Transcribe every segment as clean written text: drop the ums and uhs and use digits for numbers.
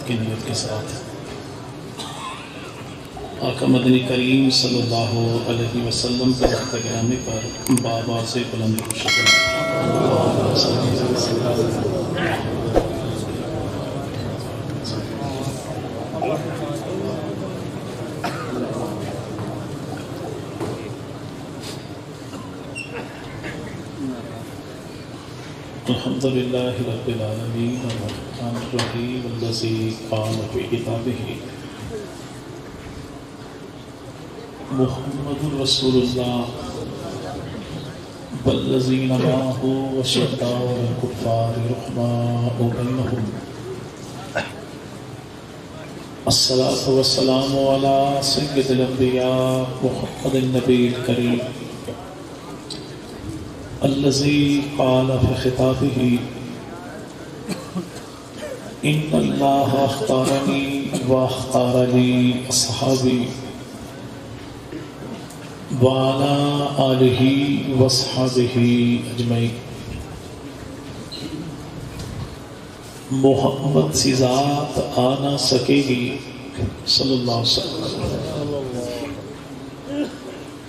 محبت کی نیت کے ساتھ آقا مدنی کریم صلی اللہ علیہ وسلم کے ذات گرامی پر بابا سے بلند شکر الحمدللہ رب العالمین الرحمن الرحیم الذی قال فی کتابہ محمد رسول اللہ والذین معہ اشداء علی الکفار رحماء بینہم الصلاۃ والسلام علی سید الانبیاء محمد النبی الکریم الذي قال في خطابه إن الله اختارني واختار لي أصحابي وعلى آله وصحبه أجمعين. محمد سی ذات آ نہ سکے گی صلی اللہ علیہ وسلم.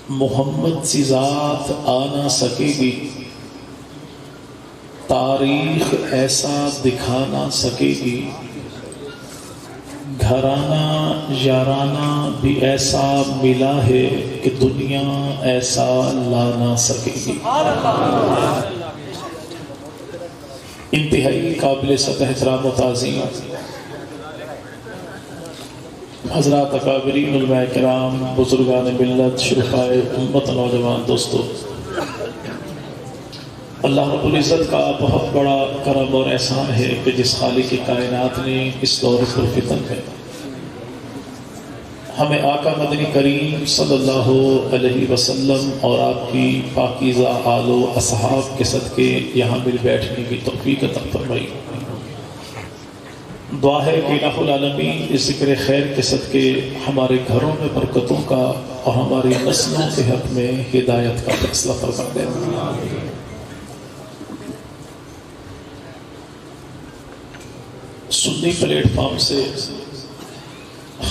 محمد سی ذات آ نہ سکے گی، تاریخ ایسا دکھا نہ سکے گی، گھرانہ یارانہ بھی ایسا ملا ہے کہ دنیا ایسا لا نہ سکے گی. انتہائی قابل سطح احترام و تعظیم حضرات اکابرین علماء کرام، بزرگان ملت، شرفائے امت، نوجوان دوستو، اللہ رب العزت کا بہت بڑا کرم اور احسان ہے کہ جس خالق کی کائنات نے اس دور پر فتن ہے ہمیں آقا مدنی کریم صلی اللہ علیہ وسلم اور آپ کی پاکیزہ آل و اصحاب کے صدقے یہاں مل بیٹھنے کی توفیق عطا فرمائی. دعا ہے کہ الہ العالمین اس ذکر خیر کے صدقے ہمارے گھروں میں برکتوں کا اور ہماری نسلوں کے حق میں ہدایت کا فیصلہ فرما دے. سنی پلیٹ فارم سے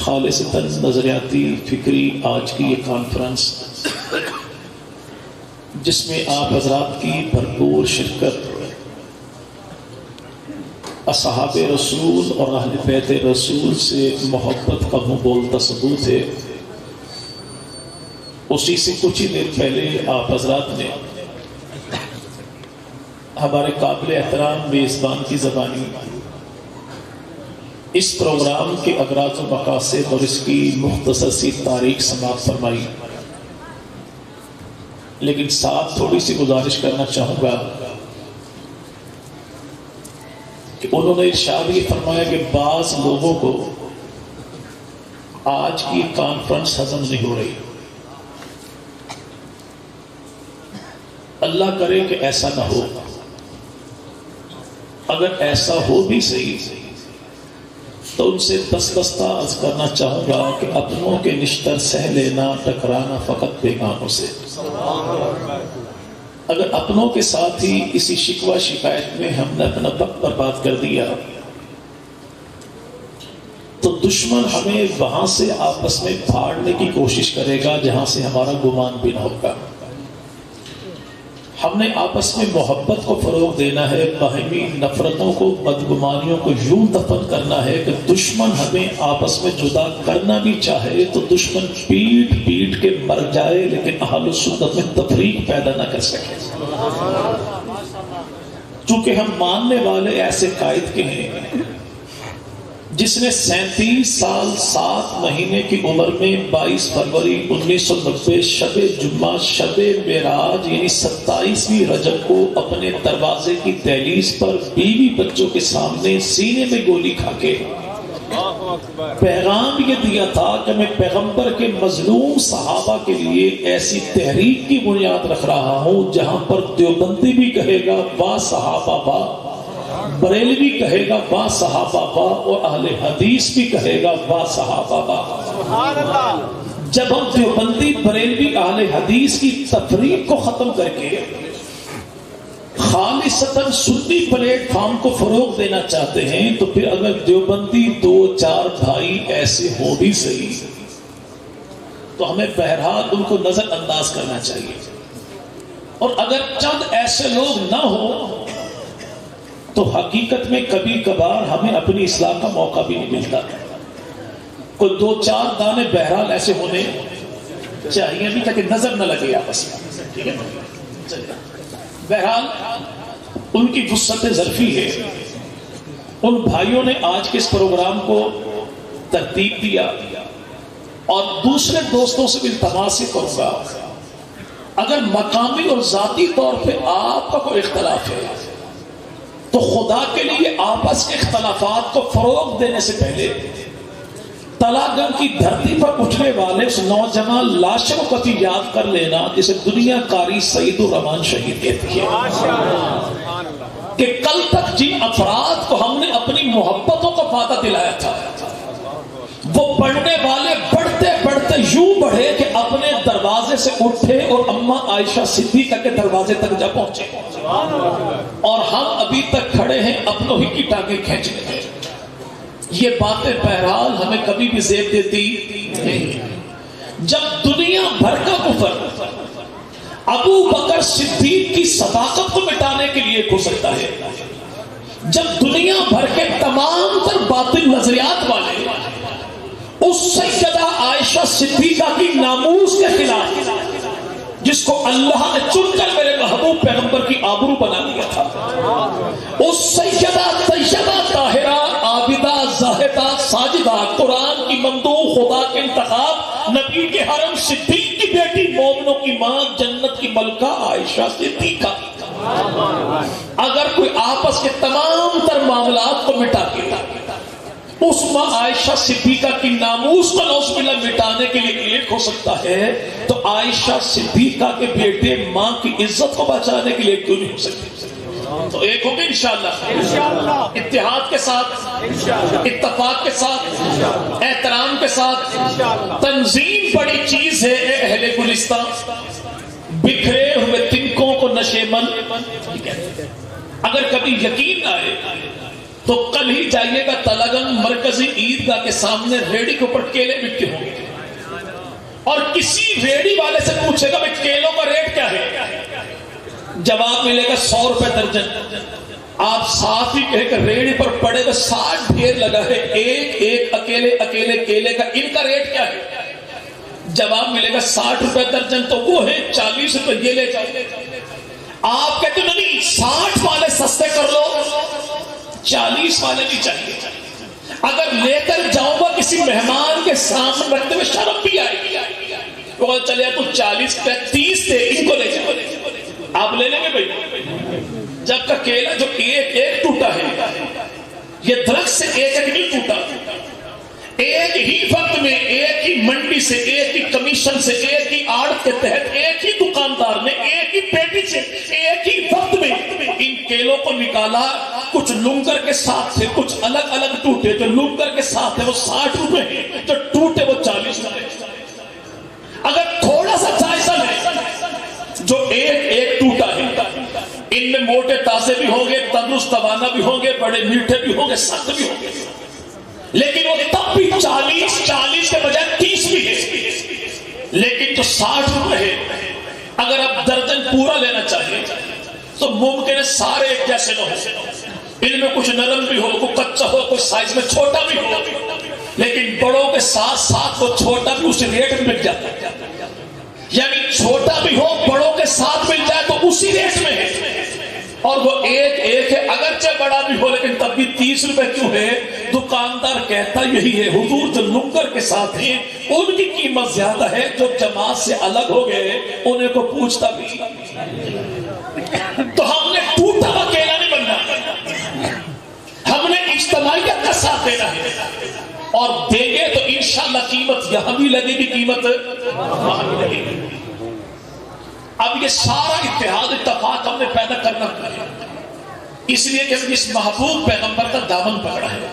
خالصتاً نظریاتی فکری آج کی یہ کانفرنس جس میں آپ حضرات کی بھرپور شرکت اصحاب رسول اور اہل بیت رسول سے محبت کا منہ بولتا ثبوت ہے. اسی سے کچھ ہی دیر پہلے آپ حضرات نے ہمارے قابل احترام میزبان کی زبانی اس پروگرام کے اغراض و مقاصد اور اس کی مختصر سی تاریخ سماعت فرمائی، لیکن ساتھ تھوڑی سی گزارش کرنا چاہوں گا کہ انہوں نے ارشاد یہ فرمایا کہ بعض لوگوں کو آج کی کانفرنس ہضم نہیں ہو رہی. اللہ کرے کہ ایسا نہ ہو، اگر ایسا ہو بھی صحیح تو ان سے دستہ عرض کرنا چاہوں گا کہ اپنوں کے نشتر سہ لینا، ٹکرانا فقط بیگانوں سے. اگر اپنوں کے ساتھ ہی اسی شکوہ شکایت میں ہم نے اپنا وقت برباد کر دیا تو دشمن ہمیں وہاں سے آپس میں پھاڑنے کی کوشش کرے گا جہاں سے ہمارا گمان بھی نہ ہوگا. ہم نے آپس میں محبت کو فروغ دینا ہے، باہمی نفرتوں کو، بدگمانیوں کو یوں دفن کرنا ہے کہ دشمن ہمیں آپس میں جدا کرنا بھی چاہے تو دشمن پیٹ پیٹ کے مر جائے لیکن اہل سنت میں تفریق پیدا نہ کر سکے. چونکہ ہم ماننے والے ایسے قائد کے ہیں جس نے 37 سال 7 مہینے کی عمر میں 22 فروری 1990 شب جمعہ شب معراج یعنی 27ویں رجب کو اپنے دروازے کی دہلیز پر بیوی بچوں کے سامنے سینے میں گولی کھا کے پیغام یہ دیا تھا کہ میں پیغمبر کے مظلوم صحابہ کے لیے ایسی تحریک کی بنیاد رکھ رہا ہوں جہاں پر دیوبندی بھی کہے گا واہ صحابہ واہ، بریلوی کہے گا واہ صحابہ واہ، اور اہل حدیث بھی کہے گا واہ صحابہ واہ. جب ہم دیوبندی بریلوی اہل حدیث کی تفریق کو ختم کر کے خالصتاً سنی پلیٹ فارم کو فروغ دینا چاہتے ہیں تو پھر اگر دیوبندی 2-4 بھائی ایسے ہو بھی صحیح تو ہمیں بہرحال ان کو نظر انداز کرنا چاہیے، اور اگر چند ایسے لوگ نہ ہو تو حقیقت میں کبھی کبھار ہمیں اپنی اصلاح کا موقع بھی نہیں ملتا. کوئی 2-4 دانے بہرحال ایسے ہونے چاہیے بھی تاکہ نظر نہ لگے آپس میں. ٹھیک ہے، بہرحال ان کی وسعت ظرفی ہے. ان بھائیوں نے آج کے اس پروگرام کو ترتیب دیا، اور دوسرے دوستوں سے بھی التماس کروں گا اگر مقامی اور ذاتی طور پہ آپ کا کوئی اختلاف ہے تو خدا کے لیے آپس کے اختلافات کو فروغ دینے سے پہلے تلاگن کی دھرتی پر اٹھنے والے اس نوجوان لاشوں کو کبھی یاد کر لینا جسے دنیا کاری سعید الرحمان شہید کہتی ہے، کہ کل تک جن افراد کو ہم نے اپنی محبتوں کا وعدہ دلایا تھا وہ پڑھنے والے بڑھتے بڑھتے یوں بڑھے کہ اپنے دروازے سے اٹھے اور اماں عائشہ صدیقہ کے دروازے تک جا پہنچے، اور ہم ابھی تک کھڑے ہیں اپنوں ہی کی ٹانگیں کھینچنے ہیں. یہ باتیں بہرحال ہمیں کبھی بھی زیب دیتی نہیں. جب دنیا بھر کا کفر ابو بکر صدیق کی صداقت کو مٹانے کے لیے ہو سکتا ہے، جب دنیا بھر کے تمام تر باطل نظریات والے اس سیدہ عائشہ صدیقہ کی ناموس کے خلاف، جس کو اللہ نے چن کر میرے محبوب پیغمبر کی آبرو بنا دیا تھا، اس سیدہ طیبہ طاہرہ عابدہ زاہدہ ساجدہ قرآن کی ممدوح خدا کے انتخاب نبی کے حرم صدیق کی بیٹی مومنوں کی ماں جنت کی ملکہ عائشہ صدیقہ، اگر کوئی آپس کے تمام تر معاملات کو مٹا کے اس ماں عائشہ صدیقہ کی ناموس کو نعوذ باللہ مٹانے کے لیے ایک ہو سکتا ہے تو عائشہ صدیقہ کے بیٹے ماں کی عزت کو بچانے کے لیے کیوں نہیں ہو سکتے؟ تو ایک ہوگی انشاءاللہ، اتحاد کے ساتھ، اتفاق کے ساتھ، احترام کے ساتھ. تنظیم بڑی چیز ہے اے اہل گلستان، بکھرے ہوئے تنکوں کو نشے من. اگر کبھی یقین آئے تو کل ہی جائیے گا تلگن مرکزی عیدگاہ کے سامنے ریڑی کے اوپر کیلے بکتے ہوں گے، اور کسی ریڑی والے سے پوچھے گا بھائی کیلوں کا ریٹ کیا ہے، جواب ملے گا 100 روپے درجن. آپ ساتھ ہی کہے کہ ریڑی پر پڑے گا 60 ڈھیر لگا ہے، ایک ایک اکیلے کیلے کا ان کا ریٹ کیا ہے، جواب ملے گا 60 روپے درجن. تو وہ ہے 40 روپے، یہ لے جاؤ. آپ کہتے ہیں نہیں 60 والے سستے کر لو، 40 والے بھی چاہیے. اگر لے کر جاؤں گا کسی مہمان کے سامنے رکھتے ہوئے شرم بھی آئے گی، وہ چلے تو 40 پہ 30 تھے ان کو لے جاؤ. آپ لے لیں گے بھائی؟ جب کا کیلا جو ایک ایک ٹوٹا ہے، یہ درخت سے ایک ایک نہیں ٹوٹا، ایک ہی وقت میں ایک ہی منڈی سے، ایک ہی کمیشن سے، ایک ہی آڑت کے تحت، ایک ہی دکاندار نے ایک ہی پیٹی سے ایک ہی وقت میں ان کیلوں کو نکالا. کچھ لنگر کے ساتھ تھے، کچھ الگ الگ ٹوٹے. جو لنگر کے ساتھ تھے وہ 60 روپے ہیں، جو ٹوٹے وہ 40 روپے. اگر تھوڑا سا جائزہ لیں جو ایک ایک ٹوٹا ہے، ان میں موٹے تازے بھی ہوں گے، تندرست توانا بھی ہوں گے، بڑے میٹھے بھی ہوں گے، سخت بھی ہوں گے، لیکن وہ تب بھی 40 کے بجائے 30 بھی ہے. لیکن جو 60 روپے ہے، اگر آپ درجن پورا لینا چاہیے تو ممکن ہے سارے ایک جیسے نہ ہو. ان میں کچھ نرم بھی ہو، کوئی کچا ہو، کوئی سائز میں چھوٹا بھی ہو، لیکن بڑوں کے ساتھ ساتھ وہ چھوٹا بھی اسی ریٹ میں مل جاتا ہے. یعنی چھوٹا بھی ہو بڑوں کے ساتھ مل جائے تو اسی ریٹ میں ہے، اور وہ ایک ایک ہے. اگرچہ بڑا بھی ہو لیکن تب بھی 30 روپے کیوں ہے؟ دکاندار کہتا یہی ہے حضور جو لنگر کے ساتھ ہیں ان کی قیمت زیادہ ہے، جو جماعت سے الگ ہو گئے انہیں کو پوچھتا بھی. تو ہم نے ٹوٹا ہوا کیلا نہیں بننا، ہم نے اجتماعیت کا ساتھ دینا ہے، اور دیں گے تو انشاءاللہ قیمت یہاں بھی لگے گی، قیمت وہاں بھی لگے گی. اب یہ سارا اتحاد اتفاق ہم نے پیدا کرنا ہے، اس لیے کہ اس محبوب پیغمبر کا دامن پکڑا ہے.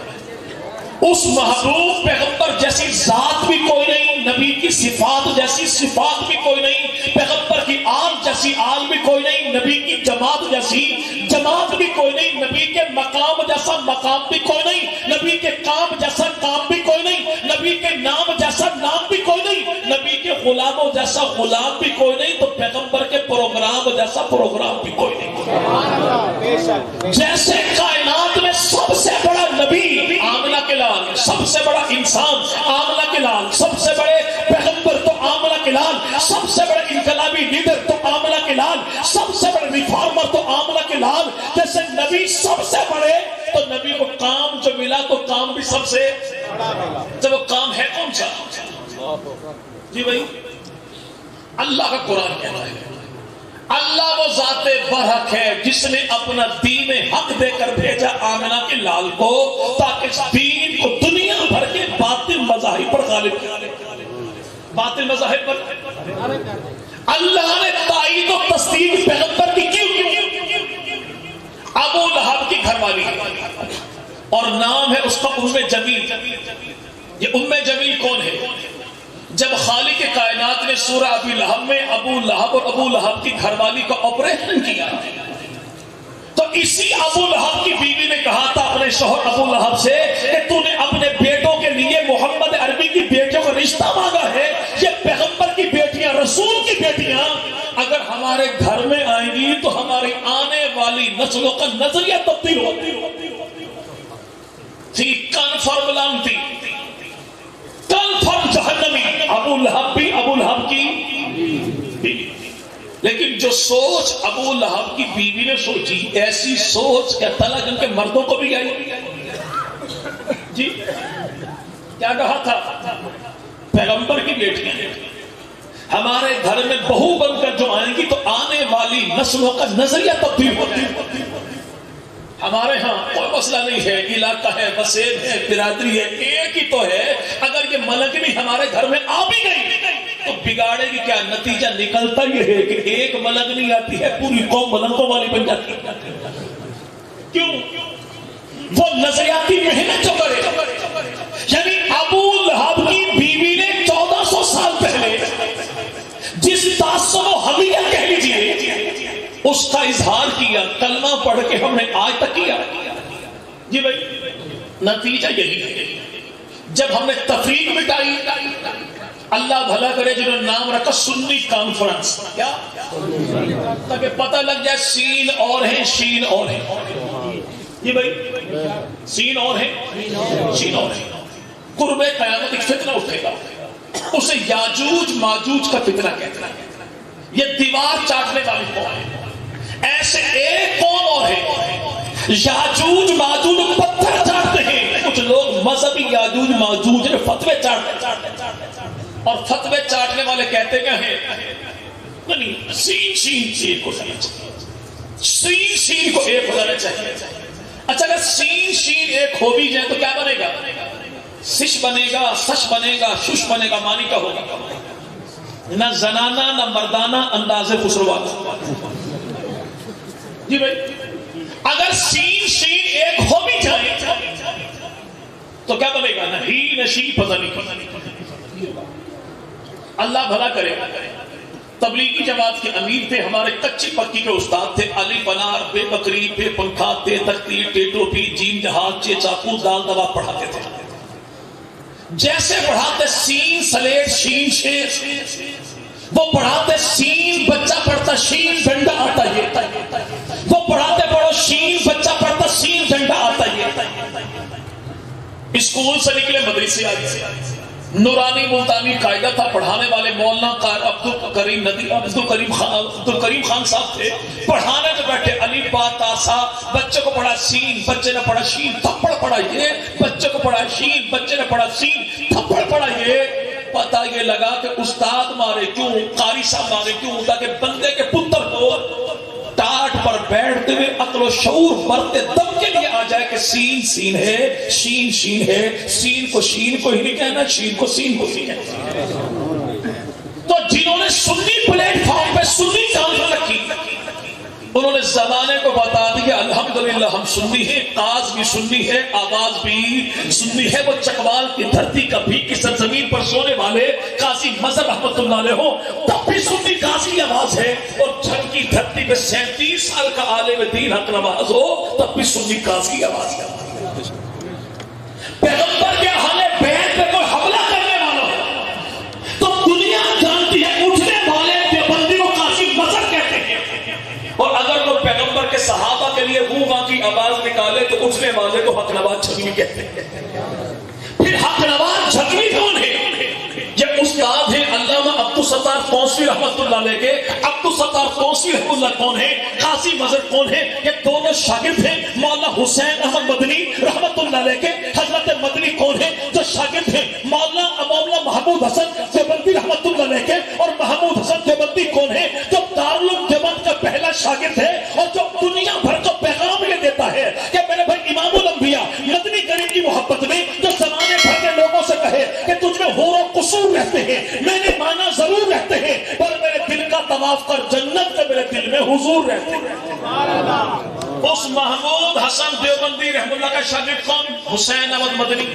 اس محبوب پیغمبر جیسی ذات بھی کوئی نہیں، نبی کی صفات جیسی صفات بھی کوئی نہیں، پیغمبر کی آل جیسی آل بھی کوئی نہیں، نبی کی جماعت جیسی جماعت بھی کوئی نہیں، نبی کے مقام جیسا مقام بھی کوئی نہیں، نبی کے کام جیسا کام بھی کوئی نہیں، نبی کے نام جیسا نام بھی کوئی نہیں، نبی کے غلاموں جیسا غلام بھی کوئی نہیں، تو پیغمبر کے پروگرام جیسا پروگرام بھی کوئی نہیں۔ جیسے کائنات میں سب سے بڑا نبی آمنہ کے لال، سب سے بڑا انسان آمنہ کے لال، سب سے بڑے پیغمبر تو آمنہ کے لال، سب سے بڑے انقلابی لیڈر تو آمنہ کے لال، سب سے بڑے ریفارمر تو آمنہ کے لال، جیسے نبی سب سے بڑے تو نبی کو کام جو ملا تو کام بھی سب سے جب وہ کام ہے کون سا؟ جی بھائی، اللہ کا قرآن کہنا ہے اللہ وہ ذات برحق ہے جس نے اپنا دین حق دے کر بھیجا آمنہ کے لال کو، تاکہ اس دین کو دنیا بھر کے باطل مذاہب پر غالب کرے۔ باطل مذاہب پر اللہ نے تائید و تصدیق پیغمبر کی کیوں؟ ابو لہب کی گھر والی اور نام ہے اس کا ام جمیل۔ یہ ام جمیل کون ہے؟ جب خالق کائنات نے سورہ ابی لہب میں ابو لہب اور ابو لہب کی گھر والی کا آپریشن کیا تو اسی ابو لہب کی بیوی نے کہا تھا اپنے شوہر ابو لہب سے کہ تو نے اپنے بیٹوں کے لیے محمد عربی کی بیٹیوں کا رشتہ مانگا ہے، یہ پیغمبر کی بیٹیاں، رسول کی بیٹیاں اگر ہمارے گھر میں آئیں گی تو ہماری آنے والی نسلوں کا نظریہ تبدیل ہوتی تھی۔ کنفرم لانتی، کنفرم جہنمی، ابو لہب بھی ابو لہب کی بیوی۔ لیکن جو سوچ ابو لہب کی بیوی نے سوچی، ایسی سوچ کیا تعالیٰ جن کے مردوں کو بھی آئی؟ جی کیا کہا تھا؟ پیغمبر کی بیٹیاں ہمارے گھر میں بہو بن کر جو آئیں گی تو آنے والی نسلوں کا نظریہ تبدیل ہوتی ہے۔ ہمارے ہاں کوئی مسئلہ نہیں ہے، علاقہ ہے، وسیب ہے، برادری ہے، ایک ہی تو ہے۔ اگر یہ ملنگنی ہمارے گھر میں آ بھی گئی تو بگاڑے گی کیا؟ نتیجہ نکلتا یہ ہے کہ ایک ملنگنی آتی ہے پوری قوم ملنگوں والی بن جاتی ہے۔ کیوں؟ وہ نظریاتی محنت جو کرے، یعنی ابو لہب کی بیوی نے 1400 سال پہلے جس تعصب و حمیت کہہ لیجیے اس کا اظہار کیا، کلمہ پڑھ کے ہم نے آج تک کیا۔ جی بھائی، نتیجہ یہی ہے جب ہم نے تفریق مٹائی، اللہ بھلا کرے جنہوں نے نام رکھا سنی کانفرنس، کیا تاکہ پتہ لگ جائے سین اور ہیں شین اور ہیں۔ جی بھائی، سین اور ہیں شین اور ہیں۔ قرب قیامت ایک فتنہ اٹھے گا، اسے یاجوج ماجوج کا فتنہ کہتے ہیں۔ یہ دیوار چاٹنے والی قوم ہے، ایسے ایک قوم اور ہے یاجوج ماجوج پتھر چاٹتے ہیں۔ کچھ لوگ مذہبی یاجوج ماجوج فتوے چاٹتے اور فتوے چاٹنے والے کہتے کیا ہیں؟ نہیں، سین سین سین کو سین سین کو ایک ہو جانا چاہیے۔ اچھا اگر سین سین ایک ہو بھی جائے تو کیا بنے گا؟ سش بنے گا، سش بنے گا، شش بنے گا، معنی کا ہوگا نہ زنانہ نہ مردانہ انداز خسروانہ۔ جی بھائی، اگر سین شین ایک ہو بھی جائے تو کیا بنے گا؟ نہ ہی نہ شی، پتہ نہیں۔ اللہ بھلا کرے، تبلیغی جماعت کے امیر تھے، ہمارے کچی پکی کے استاد تھے، علی پنار بے بکری بے پنکھا تے تختی ٹے ٹوپی جیم جہاز چے چاقو دال دوا پڑھاتے تھے۔ جیسے پڑھاتے سین سلیٹ شین شیر، وہ پڑھاتے سین بچہ پڑھتا شین ڈنڈا آتا یہ، وہ پڑھاتے پڑھو شین بچہ پڑھتا سین ڈنڈا آتا یہ۔ اسکول سے نکلے مدرسے آگے، نورانی ملتانی قاعدہ تھا، پڑھانے والے مولانا عبد الکریم خان صاحب تھے، پڑھانے میں بیٹھے علی با تا سا، بچے کو پڑھا سین، بچے نے پڑھا شین، تھپڑ پڑھا یہ، بچے کو پڑھا شین، بچے نے پڑھا سین، تھپڑ پڑھا یہ۔ پتہ یہ لگا کہ استاد مارے کیوں، قاری صاحب مارے کیوں؟ تاکہ بندے کے پتر کو ٹاٹ پر بیٹھتے ہوئے عقل و شعور برتے دم کے لیے آ جائے کہ سین سین ہے، شین شین ہے، سین کو شین کو ہی نہیں کہنا، شین کو سین کو ہی کہنا۔ تو جنہوں نے سنی پلیٹ فارم پہ سنی کانفرنس رکھی، انہوں نے زمانے کو بتا دیا الحمدللہ ہم سنی ہیں، قاز بھی سنی ہے، آواز بھی سنی ہے۔ وہ چکوال کی دھرتی کا بھی کی سرزمین پر سونے والے قاضی مظہر رحمت اللہ علیہ ہو، تب بھی سنی قاضی آواز ہے، اور جھنگ کی دھرتی پہ 37 سال کا عالم دین حق نواز ہو، تب بھی سنی قاضی آواز ہے۔ پیغمبر کے اہل بیت پہ کوئی حملہ کرنے والا تو دنیا جانتی ہے اٹھنے والے دیوبندی کو قاضی مظہر کہتے ہیں، اور اگر وہ پیغمبر کے صحابہ کے لیے غوغا کی آواز نکالے تو اٹھنے والے کو حق نواز جھنگوی کہتے ہیں۔ پھر حق نواز جھنگوی کون ہے؟ یہ استاد ہیں علامہ عبدالستار توسوی رحمت اللہ علیہ کے۔ عبدالستار توسوی رحمت اللہ کون ہے؟ قاضی مظہر کون ہے؟ یہ دونوں شاگرد ہیں مولانا حسین احمد مدنی رحمت اللہ علیہ کے۔ حضرت مدنی کون ہے؟ جو شاگرد ہیں مولانا محمود حسن دیوبندی رحمت اللہ علیہ کے، اور محمود حسن دیوبندی کون ہے؟ جو دارالعلوم دیوبند کا پہلا شاگرد ہے، اور جو دنیا بھر کو پیغام یہ دیتا ہے کہ میرے بھائی امام الانبیاء مدنی کریم کی محبت میں جو زمانے بھر کے لوگوں سے کہے کہ تجھ میں حور و قصور رہتے ہیں، میں نے مانا ضرور رہتے ہیں، پر میرے دل کا طواف کر جنت کے میرے دل میں حضور رہتے ہیں۔ اس محمود حسن دیوبندی رحمۃ اللہ کا شاگرد کون؟ حسین احمد مدنی۔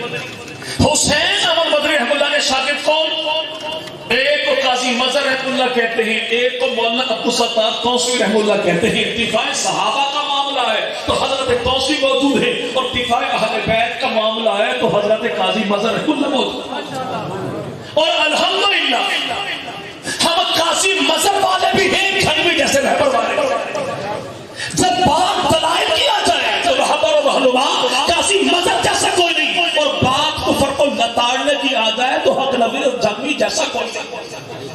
حسین احمد مدنی رحمۃ اللہ کے شاگرد کون؟ ایک کو قاضی مظہر رحمۃ اللہ کہتے ہیں، ایک کو مولانا عبدالستار توسوی رحمۃ اللہ کہتے ہیں۔ دفاع صحابہ کا معاملہ ہے تو حضرت توسوی موجود ہے، اور دفاع اہل بیت کا معاملہ ہے تو حضرت قاضی مظہر رحمۃ اللہ موجود ہے۔ اور الحمدللہ ہم قاضی مظہر والے بھی ہیں، جھنگوی جیسے رہبر والے۔ جب بات دلائل کیا جائے تو رہبر و رہنما قاضی مظہر جیسا کوئی نہیں، اور بات کفر کو لتاڑنے کی آ جائے تو حق نبی اور جھنگوی جیسا کوئی نہیں۔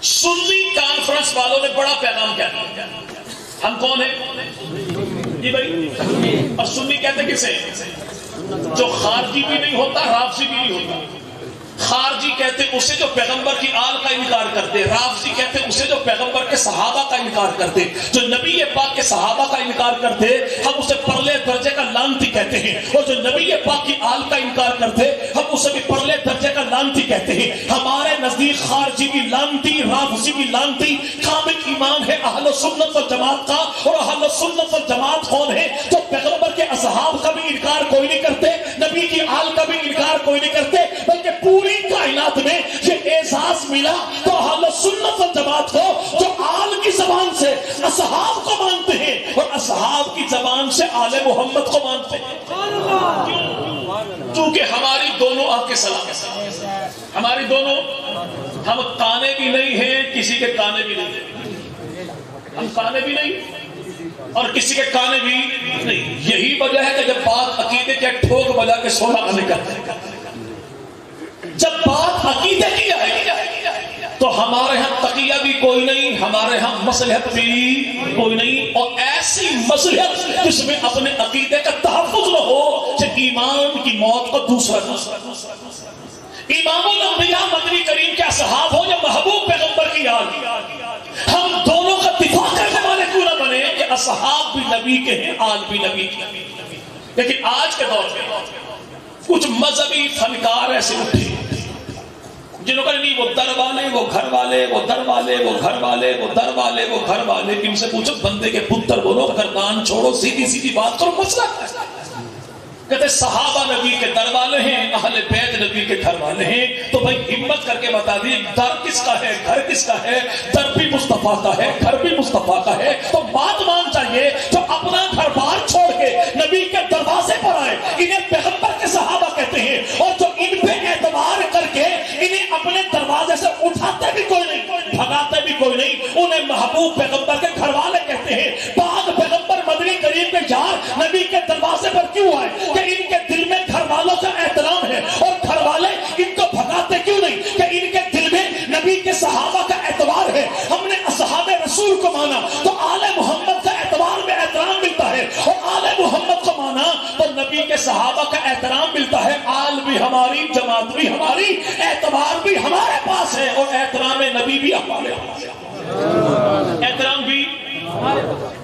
سنی کانفرنس والوں نے بڑا پیغام کیا، ہم کون ہیں جی بھائی؟ اور سنی کہتے کسے؟ جو خارجی بھی نہیں ہوتا، رافضی بھی نہیں ہوتا۔ خارجی کہتے اسے جو پیغمبر کی آل کا انکار کرتے، رافضی کہتے اسے جو پیغمبر کے صحابہ کا انکار کرتے، جو نبی پاک کے صحابہ کا انکار کرتے ہم اسے پرلے درجے کا لعنتی کہتے ہیں، اور جو نبی پاک کی آل کا انکار کرتے ہم اسے بھی پرلے درجے کا لعنتی کہتے ہیں۔ ہمارے نزدیک خارجی بھی لعنتی، رافضی بھی لعنتی۔ کامل ایمان ہے اہل سنت والجماعت کا، اور اہل سنت والجماعت کون ہے؟ جو پیغمبر کے اصحاب کا بھی انکار کوئی نہیں کرتے، نبی کی آل کا بھی انکار کوئی نہیں کرتے، بلکہ پوری کائنات میں یہ اعزاز ملا تو اہل سنت والجماعت کو جو آل کی زبان سے اصحاب کو مانتے ہیں اور اصحاب کی زبان سے آل محمد کو مانتے ہیں۔ کیونکہ ہماری دونوں آنکھیں سلام، ہماری دونوں، ہم کانے بھی نہیں ہیں، کسی کے کانے بھی نہیں ہیں، ہم کانے بھی نہیں اور کسی کے کانے بھی نہیں۔ یہی وجہ ہے کہ جب بات عقیدے کے ٹھوک بجا کے سونا آنے کرتے ہیں، جب بات عقیدے کی ہے تو ہمارے ہاں تقیہ بھی کوئی نہیں، ہمارے ہاں مصلحت بھی کوئی نہیں، اور ایسی مصلحت جس میں اپنے عقیدے کا تحفظ نہ ہو کہ ایمان کی موت کو دوسرا امام الانبیاء مدنی کریم کے اصحاب ہو یا محبوب پیغمبر کی آل، ہم دونوں کا دفاع کرنے والے کیوں نہ بنے کہ اصحاب بھی نبی کے ہیں، آل بھی نبی کے۔ لیکن آج کے دور میں کچھ مذہبی فنکار ایسے اٹھے جنہوں کا نہیں، وہ در والے، وہ گھر والے، وہ در والے، وہ گھر والے، وہ در والے، وہ گھر والے۔ ان سے پوچھو بندے کے پتر بولو، گردان چھوڑو، سیدھی سیدھی بات کرو، مسئلہ کہتے صحابہ نبی کے در والے ہیں، اہل بیت نبی کے گھر والے ہیں، تو بھائی ہمت کر کے بتا دیے در کس کا ہے، گھر کس کا ہے؟ در بھی مصطفیٰ کا ہے، گھر بھی مصطفیٰ کا ہے۔ تو بات مان چاہیے جو اپنا گھر بار چھوڑ کے نبی کے دروازے پر آئے، انہیں پیغمبر کے صحابہ کہتے ہیں، اور جو ان پہ اعتبار کر کے انہیں اپنے دروازے سے اٹھاتے بھی کوئی نہیں، بھگاتے بھی کوئی نہیں، انہیں محبوب پیغمبر کے گھر والے کہتے ہیں۔ بعد پیغمبر مدنی کریم کے یار نبی کے دروازے پر کیوں آئے؟ کہ ان کے دل میں گھر والوں کا احترام ہے، اور گھر والے ان کو بھگاتے کیوں نہیں؟ کہ ان کے دل میں نبی کے صحابہ کا اعتبار ہے۔ ہم نے اصحاب رسول کو مانا تو آل محمد کا اعتبار میں احترام ملتا ہے، اور آل محمد کو مانا تو نبی کے صحابہ کا احترام ملتا ہے۔ آل بھی ہماری، جماعت بھی ہماری، اعتبار بھی ہمارے پاس ہے، اور احترام نبی بھی ہمارے پاس ہے، احترام بھی۔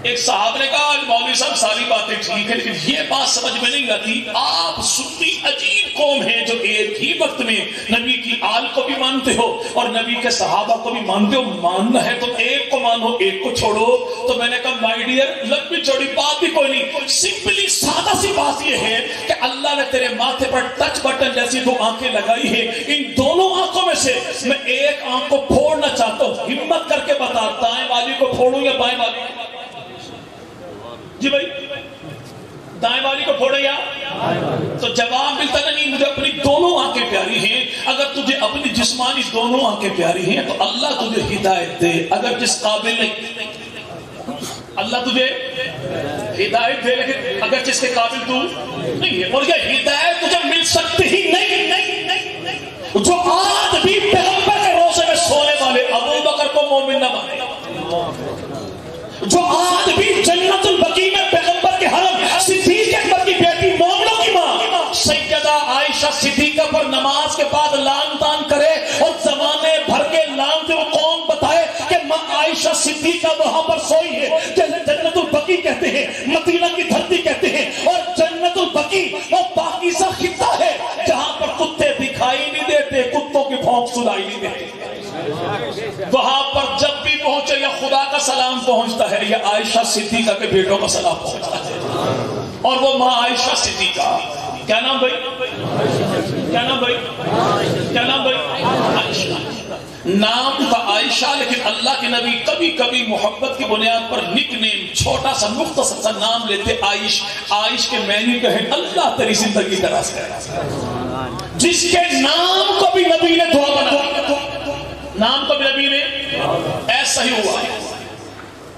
ایک صاحب نے کہا مولوی صاحب ساری باتیں ٹھیک ہے، لیکن یہ بات سمجھ میں نہیں آتی، آپ سنی عجیب قوم ہیں جو ایک ہی وقت میں نبی کی آل کو بھی مانتے ہو اور نبی کے صحابہ کو بھی مانتے ہو، ماننا ہے تو ایک کو مانو ایک کو چھوڑو۔ تو میں نے کہا مائی ڈیئر لمبی چوڑی بات بھی کوئی نہیں، سمپلی سادہ سی بات یہ ہے کہ اللہ نے تیرے ماتھے پر ٹچ بٹن جیسی دو آنکھیں لگائی ہے، ان دونوں آنکھوں میں سے میں ایک آنکھ کو پھوڑنا چاہتا ہوں، ہمت کر کے بتا دائیں والی کو پھوڑوں یا بائیں والی کو؟ جی بھائی دائیں والی کو پھوڑے یا؟ تو جواب ملتا نہیں، مجھے اپنی دونوں آنکھیں پیاری ہیں۔ اگر تجھے اپنی جسمانی دونوں آنکھیں پیاری ہیں تو اللہ تجھے ہدایت دے، اگر جس قابل نہیں اللہ تجھے ہدایت دے، لیکن اگر جس کے قابل تو نہیں ہے، اور یہ ہدایت تجھے مل سکتی ہی نہیں جو آج بھی پیغمبر کے روزے میں سونے والے ابو بکر کو مومن نہ مانے، جو آج بھی جنت البقیع میں پیغمبر کے حرم صدیق اکبر کی بیٹی مومنوں کی ماں سیدہ عائشہ صدیقہ پر نماز کے بعد لعن طعن کرے اور زمانے بھر کے لعن سے وہ کون بتائے کہ ماں عائشہ صدیقہ وہاں پر سوئی ہے، جسے جنت البقیع کہتے ہیں، مدینہ کی دھرتی کہتے ہیں، اور جنت البقیع وہ پاکیزہ خطہ ہے جہاں پر کتے دکھائی نہیں دیتے، کتوں کی بھونک سنائی نہیں دیتے۔ وہاں پر جب بھی پہنچے یا خدا کا سلام پہنچتا ہے یا عائشہ صدیقہ کے بیٹوں کا سلام پہنچتا ہے، اور وہ ماں عائشہ صدیقہ، کیا نام بھائی؟ کیا نام بھائی؟ کیا نام بھائی؟ عائشہ۔ نام تھا عائشہ، لیکن اللہ کے نبی کبھی کبھی محبت کی بنیاد پر نک نیم چھوٹا سا مختصر سا نام لیتے، عائش۔ عائش کے معنی کہیں اللہ تیری زندگی دراز کرے۔ جس کے نام کو بھی نبی نے دعا بنا، نام کو بھی نبی نے، ایسا ہی ہوا۔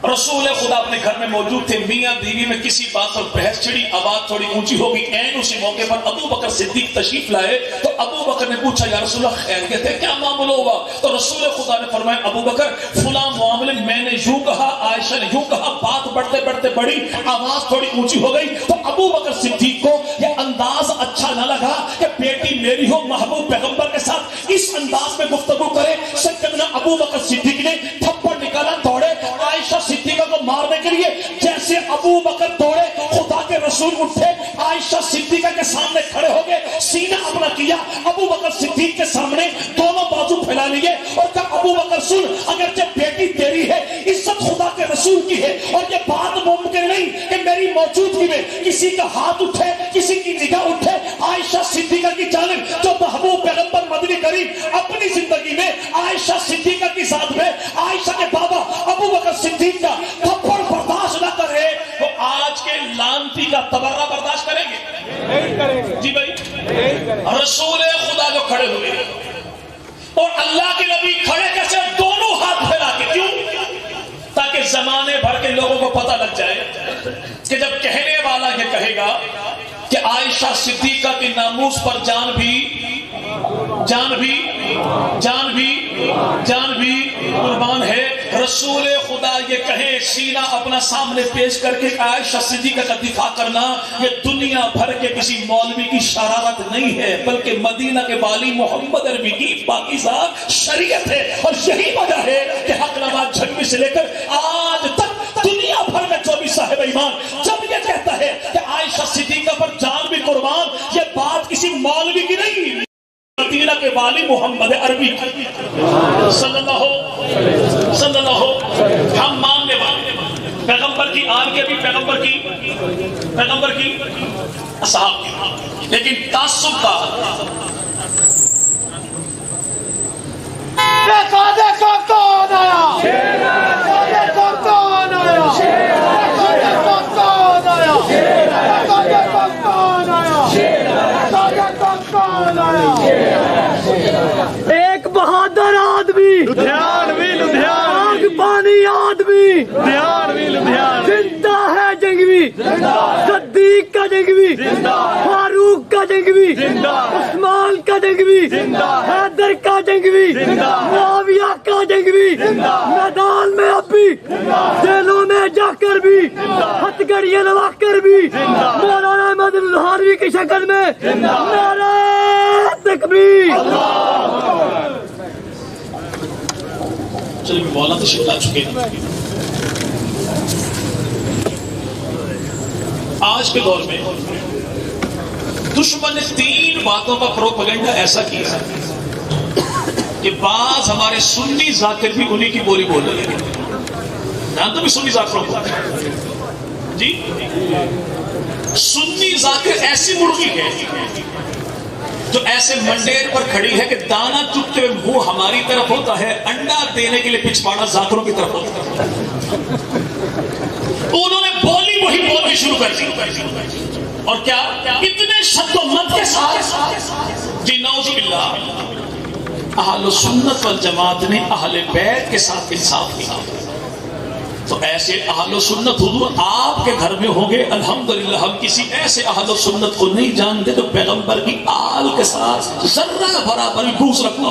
رسول خدا اپنے گھر میں موجود تھے، میاں بیوی میں کسی بات پر بحث چھڑی، آواز تھوڑی اونچی ہوگی، عین اسی موقع پر ابو بکر صدیق تشریف لائے تو ابو بکر نے پوچھا یا رسول اللہ خیریت ہے، کیا معاملہ ہوا؟ تو رسول خدا نے فرمایا ابو بکر فلاں معاملے میں نے یوں کہا، عائشہ نے یوں کہا، بات بڑھتے بڑھتے بڑھی، آواز تھوڑی اونچی ہو گئی۔ تو ابو بکر صدیق کو یہ انداز اچھا نہ لگا کہ بیٹی میری ہو، محبوب پیغمبر کے ساتھ اس انداز میں گفتگو کرے۔ سیدنا ابو بکر صدیق نے تھپڑ نکالا، دوڑے عائشہ صدیقہ کو مارنے کے لیے۔ جیسے ابو بکر دوڑے خدا کے رسول اٹھے، عائشہ صدیقہ کے سامنے کھڑے ہو گئے، سینہ اپنا کیا ابو بکر صدیق کے سامنے، دونوں بازو پھیلا لیے اور کہا ابو بکر سن، اگرچہ بیٹی تیری ہے، عزت خدا کے رسول کی ہے، اور یہ بات ممکن نہیں کہ میری موجودگی میں کسی کا ہاتھ اٹھے، کسی کی نگاہ اٹھے عائشہ صدیقہ کی جانب، جو محبوب پیغمبر مدنی کریم اپنی زندگی میں عائشہ صدیقہ کی ذات میں عائشہ کے بابا ابو بکر صدیق کا تھپڑ برداشت نہ کرے، وہ آج کے لانتی کا تبرہ برداشت کریں گے؟ جی بھائی رسول خدا کو کھڑے ہوئے اور اللہ کے نبی کھڑے کیسے؟ دونوں ہاتھ پھیلا کے، کیوں؟ تاکہ زمانے بھر کے لوگوں کو پتہ لگ جائے کہ جب کہنے والا یہ کہے گا کہ عائشہ صدیقہ کے ناموس پر جان بھی قربان ہے، رسول خدا یہ کہے، سینہ اپنا سامنے پیش کر کے عائشہ صدیقہ کا دفاع کرنا، یہ دنیا بھر کے کسی مولوی کی شرارت نہیں ہے، بلکہ مدینہ کے والی محمد عربی کی پاکیزہ شریعت ہے۔ اور یہی وجہ ہے کہ حق نواز جھنگوی سے لے کر آج تک دنیا بھر میں جو بھی صاحب ایمان جب یہ کہتا ہے کہ عائشہ صدیقہ پر جان بھی قربان، یہ بات کسی مولوی کی نہیں، مدینہ کے والی محمد عربی صلی اللہ ہم ماننے والے پیغمبر کی آل کے بھی، پیغمبر کی اصحاب کی، لیکن تعصب کا دیکھو کون آیا، دیکھو کون آیا، دیکھو کون آیا، دیکھو کون آیا، دیکھو کون آیا۔ ایک بہادر آدمی، آگ پانی آدمی، زندہ ہے جنگوی، صدیق کا جنگوی، فاروق کا جنگوی، عثمان کا جنگوی، حیدر کا جنگوی، معاویہ کا جنگوی، میدان میں اب بھی، جیلوں میں جا کر بھی، ہتھ گڑیاں لوا کر بھی، مولانا احمد الہاروی کی شکل میں نعرہ تکبیر۔ چلیے مولانا تشریف لا چکے ہیں۔ آج کے دور میں دشمن نے 3 باتوں کا پروپیگنڈا ایسا کیا ہے کہ بعض ہمارے سنی ذاکر بھی انہی کی بولی بولنے لگے. جانتے بھی سنی ذاکروں کو جی؟ سنی ذاکر ایسی مرغی ہے جو ایسے منڈیر پر کھڑی ہے کہ دانا چگتے ہوئے منہ ہماری طرف ہوتا ہے, انڈا دینے کے لیے پچھواڑا ذاکروں کی طرف ہوتا ہے. انہوں نے بولی وہی بولنی شروع کر دی, اور کیا اتنے شد و مد کے ساتھ جی نعوذ باللہ. اہل سنت والجماعت نے اہل بیت کے ساتھ انصاف کیا. تو ایسے اہل سنت حضور آپ کے گھر میں ہوں گے الحمدللہ. ہم کسی ایسے اہل سنت کو نہیں جانتے جو پیغمبر کی آل کے ساتھ ذرہ برابر بھی بغض رکھنا,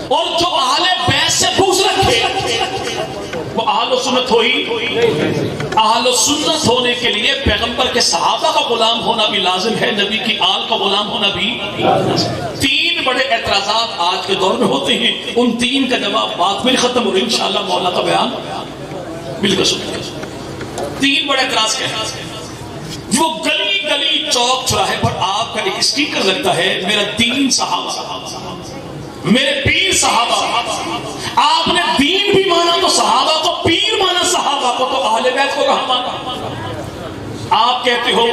اور جو اہل بیت سے بغض رکھے وہ اہل سنت ہوئی. اہل سنت ہونے کے لیے پیغمبر کے صحابہ کا غلام ہونا بھی لازم ہے, نبی کی آل کا غلام ہونا بھی لازم. تین بڑے اعتراضات آج کے دور میں ہوتے ہیں, ان تین کا جواب بعد میں ختم ہو رہا ہے انشاءاللہ. مولانا کا بیان مل کر سنیں. تین بڑے اعتراض کیا ہیں؟ جو گلی گلی چوک چوراہے پر آپ کا ایک اسٹیکر لگتا ہے, میرا دین صحابہ, میرے پیر صحابہ. آپ نے دین بھی مانا تو صحابہ کو, پیر مانا صحابہ کو, تو اہل بیت کو کہاں مانا؟ آپ کہتے ہو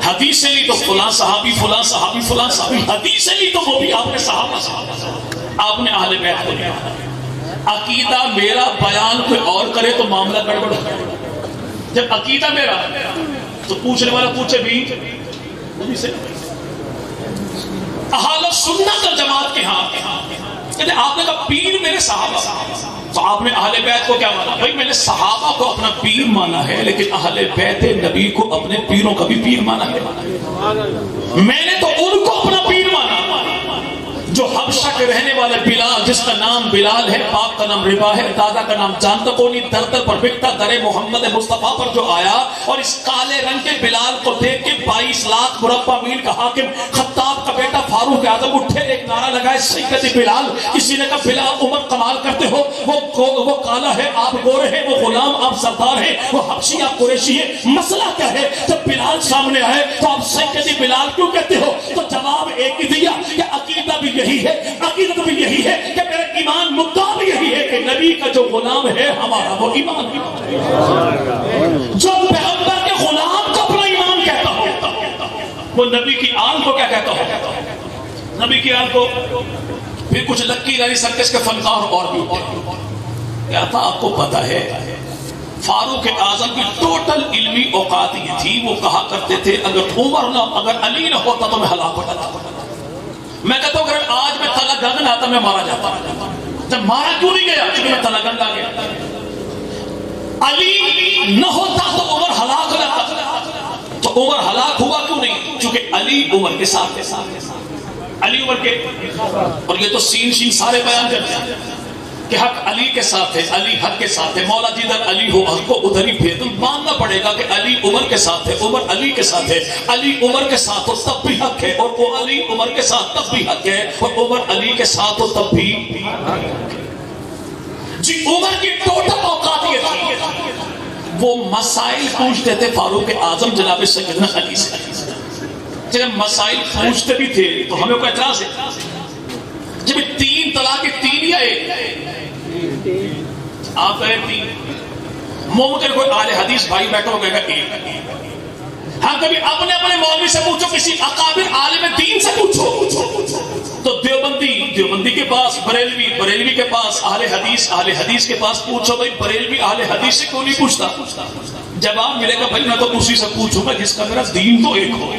حدیث سے لی تو فلاں صحابی فلاں صحابی فلاں صحابی, حدیث سے لی تو وہ بھی آپ نے صحابہ, آپ نے اہل بیت کو لیا. عقیدہ میرا بیان کوئی اور کرے تو معاملہ گڑبڑ ہو. جب عقیدہ میرا تو پوچھنے والا پوچھے بھی اہل سنت اور جماعت کے ہاں. آپ نے کہا پیر میرے صحابہ, تو آپ نے اہل بیت کو کیا مانا؟ بھائی میں نے صحابہ کو اپنا پیر مانا ہے, لیکن اہل بیت نبی کو اپنے پیروں کا بھی پیر مانا ہے. میں نے تو ان کو اپنا پیر مانا جو حبشہ کے رہنے والے بلال, جس کا نام بلال ہے, باپ کا نام ربا ہے, دادا کا نام جانتا کونی, در در پر بکتا درے محمد مصطفیٰ پر جو آیا, اور اس کالے رنگ کے بلال کو دیکھ کے 22 لاکھ مربع میل کا حاکم خطاب کا بیٹا فاروق اعظم اٹھے, ایک نعرہ لگائے سیدی بلال. کسی نے کہا بلال عمر کمال کرتے ہو, وہ کالا ہے آپ گورے ہیں, وہ غلام آپ سردار ہیں, وہ حبشی آپ قریشی ہیں, مسئلہ کیا ہے؟ جب بلال سامنے آئے تو آپ سیدی بلال کیوں کہتے ہو؟ تو جواب ایک ہی دیا کہ عقیدہ بھی یہی ہے, عقیدت بھی یہی ہے, کہ میرا ایمان مدعا بھی یہی ہے کہ نبی کا جو غلام ہے ہمارا وہ ایمان ہے. جو پیغمبر کے غلام کو اپنا ایمان کہتا ہو, وہ نبی کی آل کو کیا کہتا ہو؟ نبی کی آل کو. پھر کچھ لکی رانی سرکس کے فنکار اور بھی ہوتے. کیا تھا آپ کو پتا ہے؟ فاروق اعظم کی ٹوٹل علمی اوقات یہ تھی, وہ کہا کرتے تھے اگر عمر نہ, اگر علی نہ ہوتا تو میں ہلاک ہو جاتا. میں کہتا ہوں اگر آج میں تلا گن آتا میں مارا جاتا. جب مارا کیوں نہیں گیا؟ کیونکہ میں تلا گن آ گیا. علی نہ ہوتا تو عمر ہلاک ہو جاتا. تو عمر ہلاک ہوا کیوں نہیں؟ کیونکہ علی عمر کے ساتھ ہے, علی عمر کے, اور یہ تو سین شین سارے بیان کرتے ہیں کہ حق علی کے ساتھ ہے, علی حق کے ساتھ ہے. مولا جدھر علی ہو حق کو ادھر ہی بھیج دو. ماننا پڑے گا کہ علی عمر کے ساتھ ہے, عمر علی کے ساتھ ہے. علی عمر کے ساتھ ہو تب بھی حق ہے, اور وہ علی عمر کے ساتھ تب بھی حق ہے, اور عمر علی کے ساتھ ہو تب بھی. جی عمر کی ٹوٹل اوقات یہ تھی, وہ مسائل پوچھتے تھے فاروق اعظم جناب سیدنا علی سے. جب مسائل پوچھتے بھی تھے تو ہمیں کوئی اعتراض ہے. جب 3 طلاق 3 یا 1, آپ کہے 3, ممکن کوئی اہل حدیث بھائی بیٹھا ہو کہے گا 1. ہاں کبھی اپنے مولوی سے پوچھو, کسی اکابر عالم دین سے پوچھو, تو دیوبندی کے پاس, بریلوی کے پاس, اہل حدیث کے پاس پوچھو. بھائی بریلوی اہل حدیث سے کیوں نہیں پوچھتا؟ جواب ملے گا بھائی میں تو اسی سے پوچھوں گا جس کا میرا دین تو ایک ہو.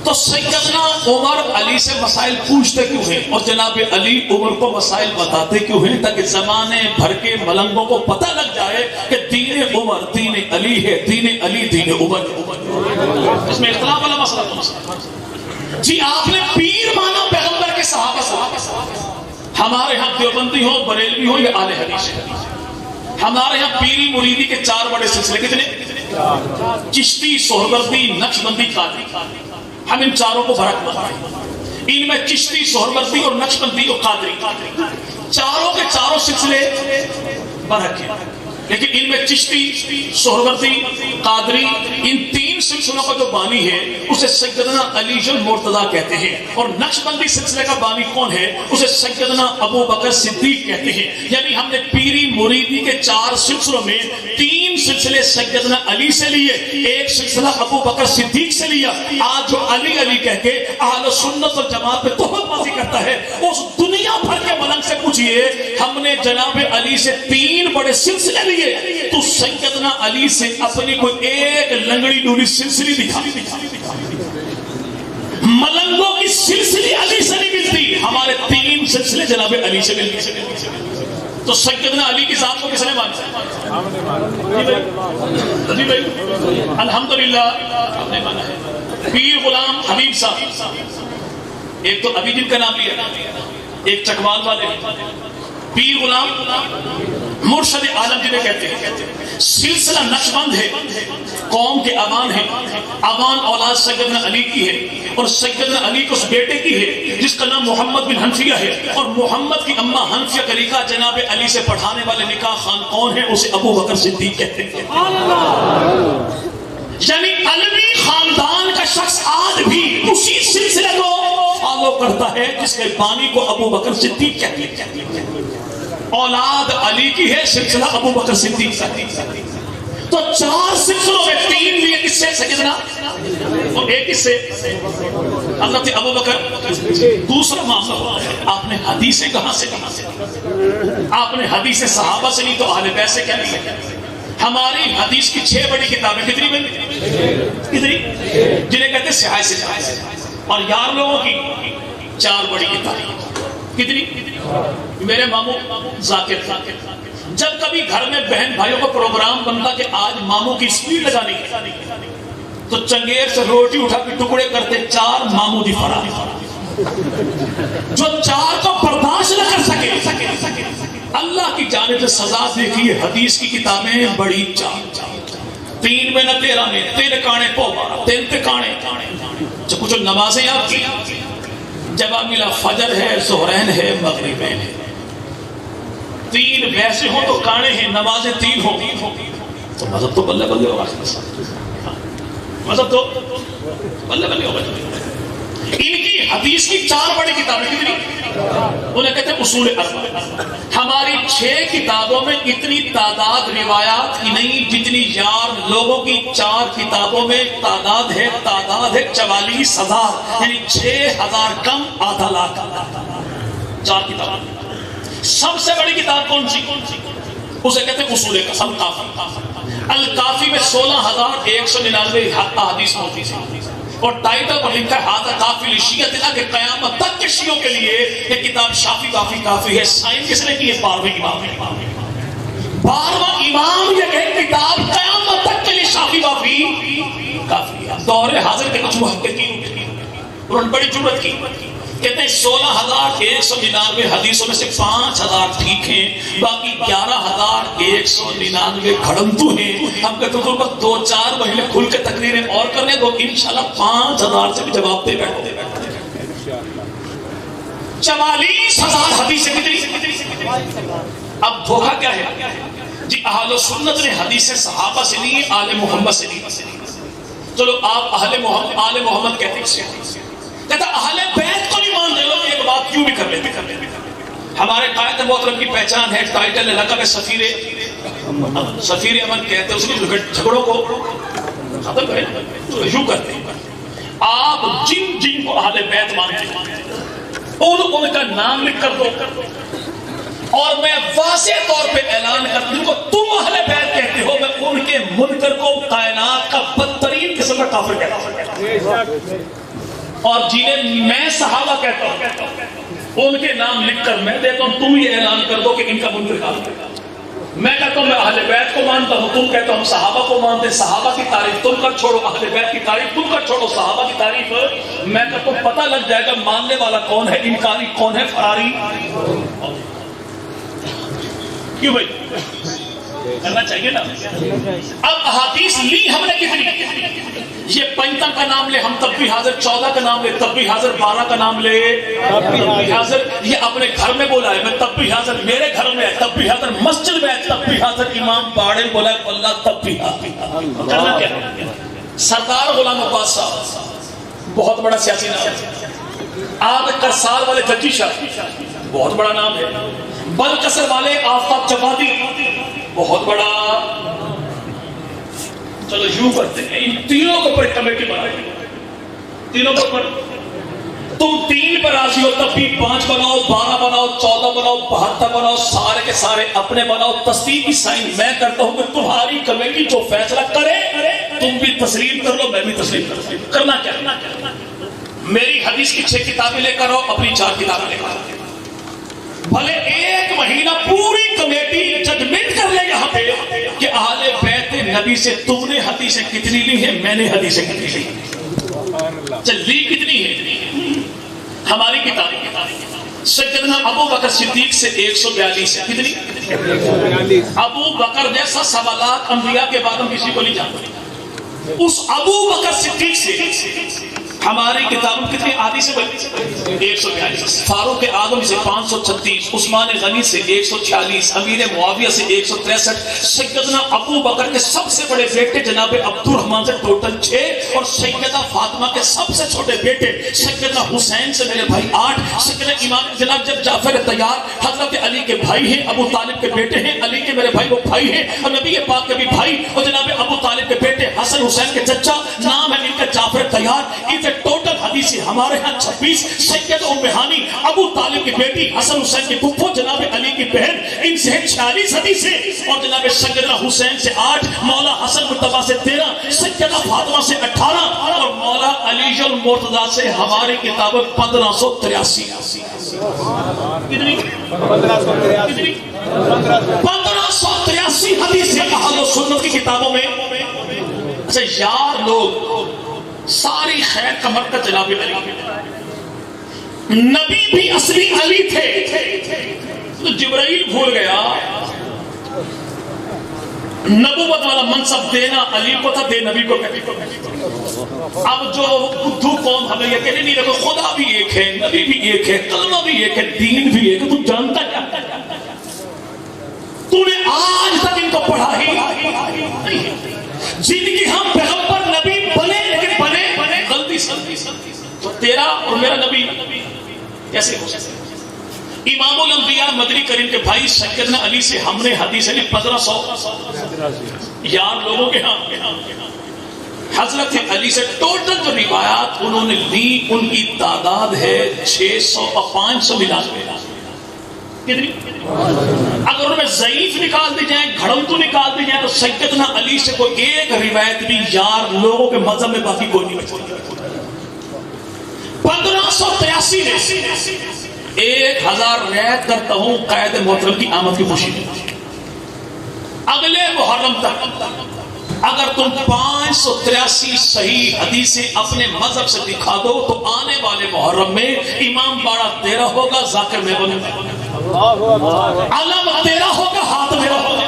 تو سیدنا عمر علی سے مسائل پوچھتے کیوں ہیں, اور جناب علی عمر کو مسائل بتاتے کیوں ہیں؟ تاکہ زمانے بھر کے ملنگوں کو پتہ لگ جائے کہ دین عمر دین علی ہے, دین علی دین عمر. اس میں اختلاف والا مسئلہ تو جی آپ نے پیر مانا پیغمبر کے صحابہ سے. ہمارے ہاں دیوبندی ہو, بریلوی ہو یا اہل حدیث, ہمارے ہاں پیری مریدی کے 4 بڑے سلسلے. کتنے؟ چشتی, سہروردی, نقشبندی, قادری. ہم ان چاروں کو فرق بتائیں. ان میں چشتی, سہروردی اور نقشبندی اور قادری, چاروں کے چاروں سلسلے برحق ہیں. لیکن ان میں چشتی، سہروردی، قادری، ان تین سلسلوں کا جو بانی ہے اسے سیدنا علی المرتضیٰ کہتے ہیں، اور نقشبندی سلسلے کا بانی کون ہے؟ اسے سیدنا ابو بکر صدیق کہتے ہیں۔ یعنی ہم نے پیری مریدی کے 4 سلسلوں میں 3 سلسلے سیدنا علی سے لیے، ایک سلسلہ ابو بکر صدیق سے لیا۔ آج جو علی علی کہہ کے اہل سنت والجماعت پہ تہمت بازی کرتا ہے، اس دنیا بھر کے ملنگ سے پوچھئے ہم نے جناب علی سے 3 بڑے سلسلے لیے، تو سیدنا علی سے اپنی کوئی ایک لنگڑی ڈولی سلسلی دکھا۔ ملنگوں کی سلسلی علی سے نہیں ملتی، ہمارے 3 سلسلے جناب علی سے ملتے۔ تو سیدنا علی کی ذات کو کس نے مانا؟ جی بھائی الحمدللہ ہم نے مانا ہے۔ پیر غلام حبیب صاحب، ایک تو ابھی جن کا نام لیا، ایک چکوال والے پیر غلام مرشد عالم جنہیں کہتے ہیں، سلسلہ نقشبند ہے، قوم کے امان ہے، امان اولاد سیدنا علی کی ہے، اور سیدنا علی کو اس بیٹے کی ہے جس کا نام محمد بن حنفیہ ہے، اور محمد کی اماں حنفیہ کا نکاح جناب علی سے پڑھانے والے نکاح خان کون ہے؟ اسے ابو بکر صدیق کہتے ہیں۔ یعنی علوی خاندان کا شخص آج بھی اسی سلسلے کو فالو کرتا ہے جس کے بانی کو ابو بکر صدیق کہتے ہیں۔ اولاد علی کی ہے، سلسلہ ابو بکر صدیق کا۔ تو 4 سلسلوں میں 3 لیے کس سے؟ سیدنا، اور ایک کس سے؟ حضرت ابو بکر۔ دوسرا معاملہ آپ نے حدیثیں کہاں سے آپ نے حدیث صحابہ سے نہیں تو اہل بیت سے کیا نہیں؟ ہماری حدیث کی 6 بڑی کتابیں کتنی بنی؟ کتنی؟ جنہیں کہتے ہیں سیاہ سے، اور یار لوگوں کی 4 بڑی کتابیں کتنی؟ میرے ماموں ذاکر، جب کبھی گھر میں بہن بھائیوں کا پروگرام بنتا کہ آج ماموں کی سپیڈ لگانی ہے تو چنگیر سے روٹی اٹھا کے ٹکڑے کرتے 4 ماموں دی فرا، جو 4 کو برداشت نہ کر سکے۔ اللہ کی جانب سے سزا دیکھی ہے، حدیث کی کتابیں بڑی 4، 3 میں نہ 13 میں 3 کانے پوبا 3 ٹکانے، جو کچھ نمازیں آپ کی جواب ملا فجر ہے، ظہرین ہے، مغربین ہے، 3 ویسے ہوں تو کانے ہیں، نمازیں 3 ہوں تو مذہب تو بلے بلے ہوگا، مذہب تو بلے بلے ہوگا۔ ان کی حدیث کی 4 بڑی کتابیں کتنی؟ انہیں کہتے ہیں اصول اربع۔ ہماری 6 کتابوں میں اتنی تعداد روایات کی نہیں جتنی یار لوگوں کی 4 کتابوں میں تعداد ہے 44,000، یعنی 6,000 کم آدھا لاکھ 4 کتاب۔ سب سے بڑی کتاب کون سی؟ اسے کہتے ہیں اصول الکافی۔ الکافی میں 16,199 احادیث موجود ہیں، اور ٹائٹل پر لکھا ہے ہذا کافی لشیعتنا، کہ قیامت تک کے شیعوں کے لیے یہ کتاب شافی کافی کافی ہے۔ سائن کس نے کی ہے؟ 12ویں امام نے۔ 12واں امام یہ کہ کتاب قیامت تک کے لیے شافی کافی کافی ہے۔ دور حاضر کے کچھ محققین انہوں نے بڑی جرأت کی، کہتے ہیں 16,199 حدیثوں میں سے 5,000 ٹھیک ہیں، باقی 11,199 گھڑنتو ہیں۔ ہم کہتے ہیں بس 2-4 مہینے کھل کے تقریریں اور کرنے دو، انشاءاللہ 5,000 سے بھی جواب دے بیٹھتے۔ 44,000 حدیثیں کتنی؟ اب دھوکہ کیا ہے جی؟ اہل سنت نے حدیث صحابہ سے نہیں، آل محمد سے نہیں۔ چلو آپ آل محمد کہتے ہیں، کہتا اہل بیت کو نہیں مان رہے ہو، ایک بات کیوں بھی کر لیتے۔ ہمارے قائد محترم کی پہچان ہے، ٹائٹل ہے، لقب ہے سفیر امن کہتے ہیں، اس کی جھگڑوں کو ختم کریں تو یوں کرتے ہیں۔ آپ جن کو اہل بیت مانتے ہیں ان کا نام لکھ کر دو، اور میں واضح طور پہ اعلان کرتا ہوں کہ تم اہل بیت کہتے ہو، میں ان کے منکر کو کائنات کا بدترین قسم کا کافر کہتا ہوں، اور جنہیں میں صحابہ کہتا ہوں ان کے نام لکھ کر میں دیتا ہوں، تم یہ اعلان کر دو کہ ان کا منکر کافر ہے۔ میں کہتا ہوں میں اہل بیت کو مانتا ہوں، تم کہتا ہوں صحابہ کو مانتے، صحابہ کی تعریف تم کر چھوڑو، اہل بیت کی تعریف تم کر چھوڑو، صحابہ کی تعریف میں کہتا ہوں، پتہ لگ جائے گا ماننے والا کون ہے، انکاری کون ہے، فراری کیوں بھائی؟ کرنا چاہیے نا. اب احادیث لی ہم نے کتنی؟ یہ 55 کا نام لے ہم تب بھی حاضر، 14 کا نام لے تب بھی حاضر، 12 کا نام لے تب بھی حاضر. یہ اپنے گھر میں بولا ہے میں تب بھی حاضر، میرے گھر میں ہے تب بھی حاضر، مسجد میں ہے تب بھی حاضر، امام باڑے بولا ہے اللہ تب بھی حاضر. کرنا کیا؟ سردار غلام عباس صاحب بہت بڑا سیاسی نام، آگ کرسال والے ججی شاہ بہت بڑا نام ہے، بلکسر والے آفتاب چپاتی بہت بڑا. چلو یوں کرتے ہیں ان تینوں کو پر کمیٹی بنائے، تینوں کو پر تم 3 پر راضی ہو تب بھی 5 بناؤ، 12 بناؤ، 14 بناؤ، 72 بناؤ، سارے کے سارے اپنے بناؤ. تصدیق کی سائن میں کرتا ہوں کہ تمہاری کمیٹی جو فیصلہ کرے تم بھی تسلیم کر لو، میں بھی تسلیم کر لوں. کرنا کیا؟ میری حدیث کی 6 کتابیں لے کر آؤ، اپنی 4 کتابیں لے کر آؤ. بھلے 1 مہینہ پوری کمیٹی ججمنٹ کر لے یہاں پہ کہ اہل بیت نبی سے تم نے حدیثیں کتنی لی ہیں، میں نے حدیثیں کتنی لی. چل لی کتنی ہے؟ ہماری کتاب سیدنا ابو بکر صدیق سے 142 ہے. کتنی؟ ابو بکر جیسا سوالات انبیاء کے بعد ہم کسی کو نہیں جانتے. اس ابو بکر صدیق سے ہماری کتابوں کتنی حدیث سے بنی؟ 142. فاروق اعظم سے 536، عثمان غنی سے 146، امیر معاویہ سے 163، سیدنا ابو بکر کے سب سے بڑے بیٹے جناب عبد الرحمن سے ٹوٹل 6، اور سیدہ فاطمہ کے سب سے چھوٹے بیٹے سیدنا حسین سے میرے بھائی 8. سیدنا امام جناب جب جعفر طیار حضرت علی کے بھائی ہیں، ابو طالب کے بیٹے ہیں، علی کے میرے بھائی وہ بھائی ہیں، اور نبی پاک کے بھی بھائی، اور جناب ابو طالب کے بیٹے حسن حسین کے چچا، نام ہے ان کا جعفر طیار. ٹوٹل حدیث ہمارے ہاں 26. سید ام ہانی ابو طالب کی بیٹی، حسن حسین کی پھپھو جناب علی کی بہن، ان سے 46 حدیثیں، اور جناب سیدنا حسین سے 8، مولا حسن مرتضیٰ سے 13، سیدہ فاطمہ سے 18، اور مولا علی المرتضیٰ سے ہماری کتاب 1583. کتنی؟ 1583 حدیثیں اہل و سنت کی کتابوں میں. اچھا یار لوگ ساری خیر کا مرکز جناب علی، نبی بھی اصلی علی تھے. تو جبرائیل بھول گیا نبوت والا منصب دینا علی کو تھا، دے نبی کو. اب جو بدھو قوم ہمیں یہ کہنے نہیں رکھو خدا بھی ایک ہے، نبی بھی ایک ہے، کلمہ بھی ایک ہے، دین بھی ایک ہے. تو جانتا کیا؟ تو نے آج تک ان کو پڑھا ہی نہیں. جن کی ہم پیغمبر نبی بنے لیکن بنے غلطی سے، تو تیرا اور میرا نبی کیسے ہو سکتا؟ امام الانبیاء مدنی کریم کے بھائی سیدنا علی سے ہم نے حدیث علی 1500 یار لوگوں کے ہاں حضرت علی سے ٹوٹل جو روایات انہوں نے لی ان کی تعداد ہے 600 اور 500 ملا کے. کتنی؟ اگر ان میں ضعیف نکال دی جائیں، گھڑنتو نکال دی جائیں، تو سیدنا علی سے کوئی ایک روایت بھی یار لوگوں کے مذہب میں باقی کوئی نہیں بچتی. 1583 میں 1000 ریت کرتا ہوں قائد محترم کی آمد کی خوشی میں. اگلے محرم تک اگر تم 583 صحیح حدیثیں اپنے مذہب سے دکھا دو تو آنے والے محرم میں امام باڑہ تیرا ہوگا، ذاکر میں بنے علم تیرا ہوگا، ہاتھ میرا ہوگا.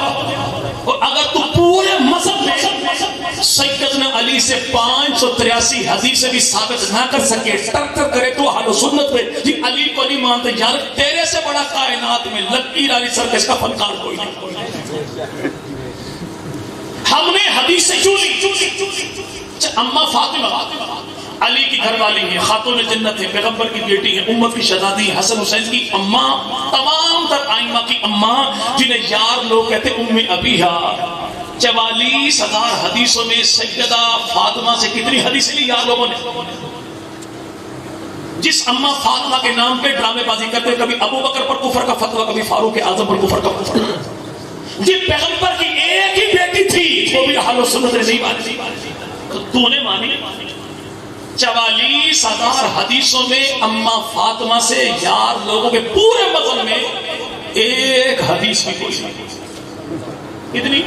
اور اگر تم پورے مذہب میں سیدنا علی سے 583 حدیثیں بھی ثابت نہ کر سکے، ٹکر کرے تو اہل سنت پہ جی علی کو نہیں مانتے، یار تیرے سے بڑا کائنات میں لکیر علی سرکش کا فنکار کوئی نہیں. ہم نے حدیث سے کیوں لی؟ اماں فاطمہ علی کی گھر والی ہیں، خاتون جنت ہے، پیغمبر کی بیٹی ہے، امت کی شہزادی، حسن حسین کی اماں، تمام تر آئمہ کی اماں، جنہیں یار لوگ کہتے ام ابیہا. 44,000 حدیثوں میں سیدہ فاطمہ سے کتنی حدیثیں لی یار لوگوں نے؟ جس اماں فاطمہ کے نام پہ ڈرامے بازی کرتے، کبھی ابو بکر پر کفر کا فتویٰ، کبھی فاروق اعظم پر کفر کا فتویٰ. جس پیغمبر کی ایک ہی بیٹی تھی وہ بھی اہل سنت نے نہیں مانی، تو نے مانی. 44,000 حدیثوں میں اماں فاطمہ سے یار لوگوں کے پورے مذہب میں ایک حدیث بھی کوئی نہیں. کتنی؟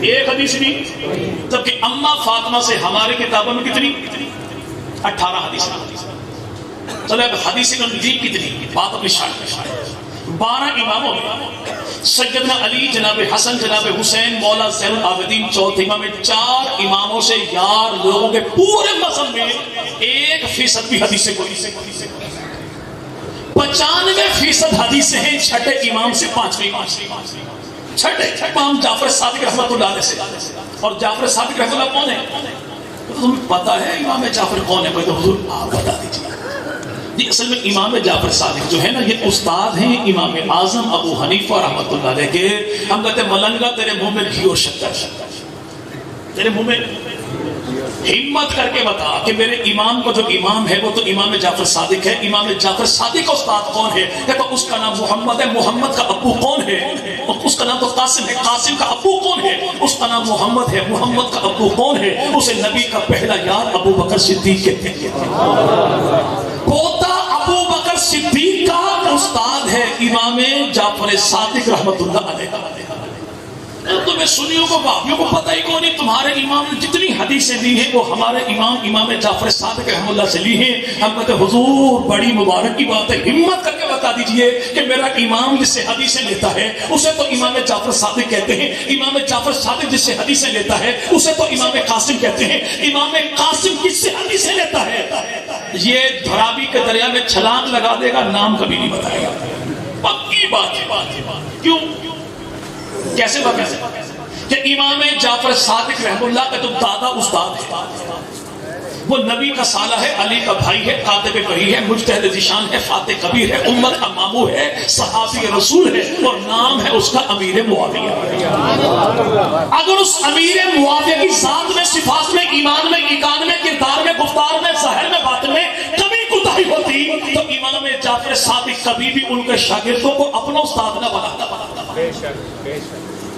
ایک حدیث نہیں. جبکہ اماں فاطمہ سے ہماری کتابوں میں کتنی؟ 18 حدیث. چلو اب حدیث دی کتنی بات اپنی شان میں. 12 اماموں میں سیدنا علی، جناب حسن، جناب حسین، مولا زین العابدین چوتھے امام، 4 اماموں سے یار لوگوں کے پورے مذہب میں 1% بھی حدیث سے کوئی 95% حدیثیں ہیں چھٹے امام سے 5ویں امام، چھٹے امام جعفر صادق رحمۃ اللہ علیہ سے. اور جعفر صادق رحمۃ اللہ کون ہے؟ تمہیں پتا ہے امام جعفر کون ہے؟ تو حضور آپ بتا دیجیے. یہ اصل میں امام جعفر صادق جو ہے نا، یہ استاد ہیں امام اعظم ابو حنیفہ رحمۃ اللہ علیہ کے. ہم کہتے ہیں ملنگا تیرے منہ میں گھی اور شکر، تیرے منہ میں ہمت کر کے بتا کہ میرے امام کو جو امام ہے وہ تو امام جعفر صادق ہے. امام جعفر صادق کا استاد کون ہے؟ کہ اس کا نام محمد ہے. محمد کا ابو کون ہے؟ اس کا نام تو قاسم ہے. قاسم کا ابو کون ہے؟ اس کا نام محمد ہے. محمد کا ابو کون ہے؟ اسے نبی کا پہلا یار ابو بکر صدیق کہتے ہیں. پوتا ابو بکر صدیق کا استاد ہے امام جعفر صادق رحمت اللہ علیہ. تمہیں سنیوں کو باپیوں کو پتہ ہی کون نہیں. تمہارے امام نے جتنی حدیثیں دی ہیں وہ ہمارے امام جعفر صادق رحمۃ اللہ سے لی ہیں. ہم کہتے ہیں حضور بڑی مبارک کی بات ہے، ہمت کر کے بتا دیجئے کہ میرا امام جس سے حدیثیں لیتا ہے اسے تو امام جعفر صادق کہتے ہیں. امام جعفر صادق جس سے حدیثیں لیتا ہے اسے تو امام قاسم کہتے ہیں. امام قاسم کس سے حدیثیں لیتا ہے؟ یہ دھرابی کے دریا میں چھلانگ لگا دے گا، نام کبھی نہیں بتائے گا. پکی بات ہے. کیوں؟ کیسے بتا کہ امام جعفر صادق رحمہ اللہ کا جو دادا استاد ہے وہ نبی کا سالہ ہے، علی کا بھائی ہے، کاتب وحی ہے، مجتہد ذیشان ہے، فاتح کبیر ہے، امت کا ماموں ہے، صحابی رسول ہے، اور نام ہے اس کا امیر معاویہ. اگر اس امیر معاویہ کی ذات میں، صفات میں، ایمان میں، ایقان میں، کردار میں، گفتار میں، ظاہر میں، باطن میں کمی کوتاہی ہوتی تو امام جعفر صادق کبھی بھی ان کے شاگردوں کو اپنا استاد نہ بناتا.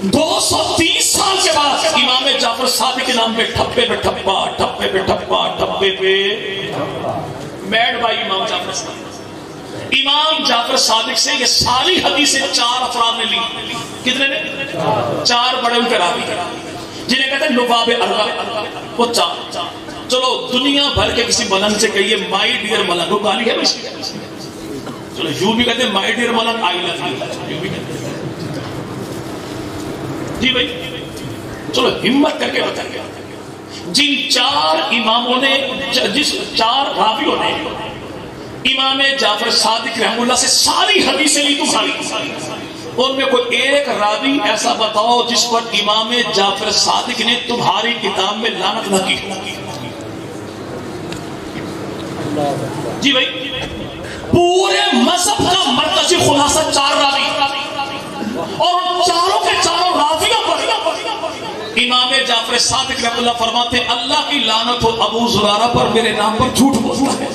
230 سال کے بعد امام جعفر صادق کے نام پہ ٹھپے پہ ٹھپا، ٹھپے پہ ٹھپا، ٹھپے پہ میڈ بائی امام جعفر صادق. امام جعفر صادق سے یہ ساری حدیثیں 4 افراد نے لی. کتنے نے؟ 4 بڑے ان کے راوی جنہیں کہتے ہیں نواب اربع. وہ 4. چلو دنیا بھر کے کسی ملنگ سے کہیے مائی ڈیئر ملنگ، وہ گالی ہے نا. چلو یوں بھی کہتے ہیں مائی ڈیئر ملنگ، آئی لو یو، یوں بھی کہتے ہیں. جی بھائی چلو ہمت کر کے بتائیے جن 4 اماموں نے، جس 4 راویوں نے امام جعفر صادق رحمہ اللہ سے ساری حدیثیں لی تمہاری، ان میں کوئی ایک راوی ایسا بتاؤ جس پر امام جعفر صادق نے تمہاری کتاب میں لعنت نہ کی. جی بھائی پورے مذہب کا مرکزی خلاصہ 4 راوی، اور ان چاروں کے چاروں راویوں پر امام جعفر صادق رحمہ اللہ فرماتے ہیں اللہ کی لعنت ہو ابو زرارہ پر، میرے نام پر جھوٹ بولتا ہے.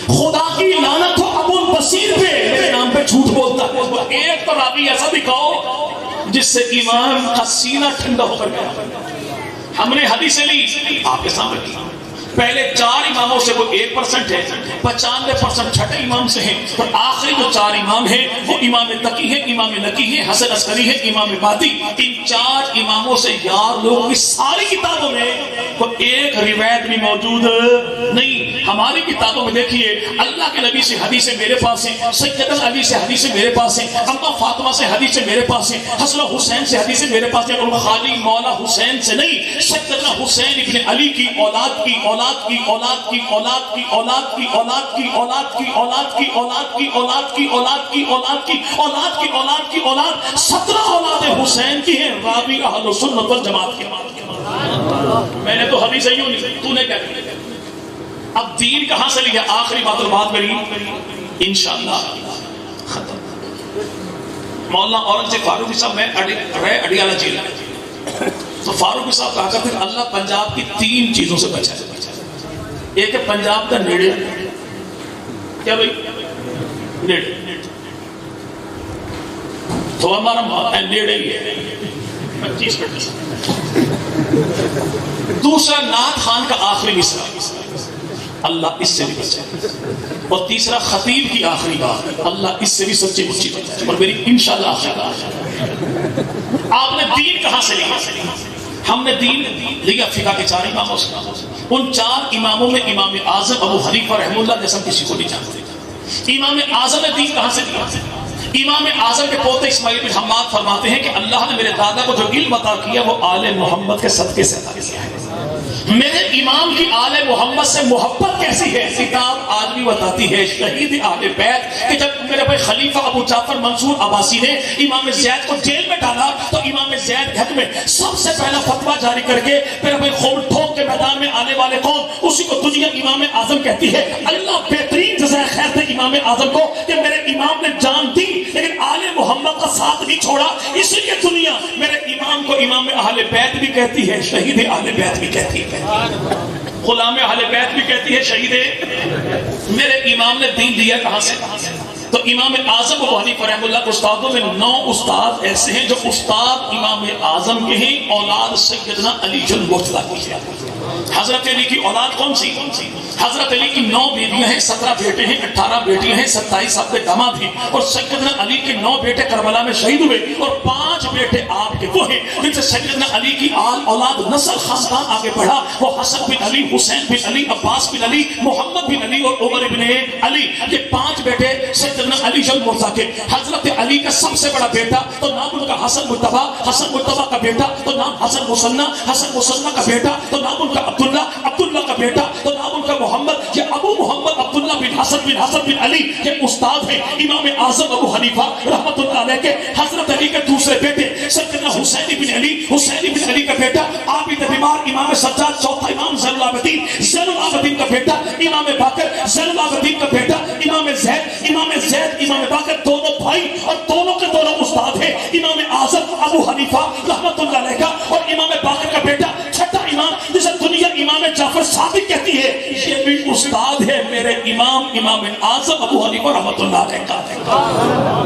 خدا کی لعنت ہو ابو البصیر پہ، میرے نام پہ جھوٹ بولتا ہے. ایک تو راوی ایسا دکھاؤ جس سے امام کا سینہ ٹھنڈا ہو کر گیا. ہم نے حدیثیں لی آپ کے سامنے، پہلے 4 اماموں سے وہ 1% ہے، 95% چھٹے امام سے ہیں، اور آخری جو 4 امام ہیں وہ امام تقی ہے، امام نقی ہے، حسن عسکری ہے، امام مہدی. ان 4 اماموں سے یار لوگوں کی ساری کتابوں میں کوئی ایک روایت بھی موجود نہیں. ہماری کتابوں میں دیکھیے اللہ کے نبی سے حدیثیں میرے پاس ہیں، سیدنا علی سے حدیثیں میرے پاس ہیں، اماں فاطمہ سے حدیثیں میرے پاس ہیں، حسن و حسین سے حدیثیں میرے پاس ہیں، اور خالی مولا حسین سے نہیں، سیدنا حسین ابن علی کی اولاد کی اولاد کی اولاد کی اولاد کی اولاد کی اولاد کی اولاد کی اولاد کی اولاد کی اولاد کی اولاد کی اولاد کی اولاد کی اولاد کی اولاد 17 اولاد حسین کی ہیں. راوی اہل سنت والجماعت کے. میں نے تو حدیث یوں نہیں، تو نے کیا کیا؟ اب دین کہاں سے لیا؟ آخری بات اور بات میری انشاءاللہ ختم. مولانا اورنگزیب فاروقی صاحب میں رہے اڈیالہ جیل تو فاروقی صاحب کہا کرتے ہیں اللہ پنجاب کی 3 چیزوں سے بچائے. ایک ہے پنجاب کا نیڑے، کیا بھائی نیڑے، تو ہمارا نیڑے ہی ہے 25 منٹ. دوسرا نعت خان کا آخری مصرع، اللہ اس سے بھی بچائے. اور تیسرا خطیب کی آخری بات، اللہ اس سے بھی سچی مچی بچائے. اور میری انشاءاللہ آخری بات، آپ نے دین کہاں سے لیا؟ ہم نے دین لیا فقہ کے 4 اماموں سے. ان 4 اماموں میں امام اعظم ابو حنیفہ رحمہ اللہ جیسا کسی کو نہیں جانتے. امام اعظم نے دین کہاں سے لیا؟ امام اعظم کے پوتے اسماعیل بن حماد فرماتے ہیں کہ اللہ نے میرے دادا کو جو علم عطا کیا وہ آل محمد کے صدقے سے عطا کیا ہے۔ میرے امام کی آل محمد سے محبت کیسی ہے؟ کتاب آج بھی بتاتی ہے شہید آل بیت کہ جب میرے بھائی خلیفہ ابو جعفر منصور عباسی نے امام زید کو جیل میں ڈالا تو امام زید گھر میں سب سے پہلا فتویٰ جاری کر کے میرے بھائی خون ٹھوک کے میدان میں آنے والے کون؟ اسی کو دنیا امام اعظم کہتی ہے۔ اللہ بہترین جزائے خیر دے امام اعظم کو کہ میرے امام نے جان دی لیکن آل محمد کا ساتھ نہیں چھوڑا، اسی لیے دنیا میرے امام کو امام اہل بیت بھی کہتی ہے، شہید اہل بیت بھی کہتی ہے، غلام اہل بیت بھی کہتی ہے، شہید۔ میرے امام نے دین دیا کہاں سے؟ تو امام اعظم ابو حنیفہ رحمہ اللہ کے استادوں میں 9 استاد ایسے ہیں جو استاد امام اعظم کے ہیں، اولاد سیدنا علی المرتضیٰ کی ہے۔ حضرت علی کی اولاد کون سی؟ حضرت علی کی 9 بیویاں ہیں، 17 بیٹے ہیں، 18 بیٹیاں ہیں، 27 آپ کے داماد ہیں، اور سیدنا علی کے 9 بیٹے کربلا میں شہید ہوئے اور 5 بیٹے آپ کے وہ ہیں جن سے سیدنا علی کی اولاد نسل خاندان آگے بڑھا، وہ حسن بن علی، حسین بن علی، عباس بن علی، محمد بن علی اور عمر بن علی، یہ 5 بیٹے سیدنا علی المرتضیٰ کے۔ حضرت علی کا سب سے بڑا بیٹا تو نام ان کا حسن مجتبیٰ، حسن مجتبیٰ کا بیٹا تو نام حسن مصنع، حسن مصنع کا بیٹا تو نام ان کا عبداللہ، عبداللہ کا بیٹا تو نام ان کا محمد، یہ ابو محمد عبداللہ بن حسن بن علی یہ استاد ہیں امام اعظم ابو حنیفہ رحمۃ اللہ علیہ کے۔ حضرت علی کے دوسرے بیٹے سیدنا حسین بن علی، حسین بن علی کا بیٹا عابد بیمار امام سجاد، چوتھا امام زین العابدین، زین العابدین کا بیٹا امام باقر، زین العابدین کا بیٹا امام زید، امام باقر، دونوں بھائی اور دونوں کے دونوں استاد ہیں امام اعظم ابو حنیفہ رحمۃ اللہ علیہ کا، اور امام باقر کا بیٹا چھٹا امام جسے دنیا امام جعفر صادق کہتی ہے، یہ بھی استاد ہے میرے امام اعظم ابو حنیفہ رحمۃ اللہ علیہ کا۔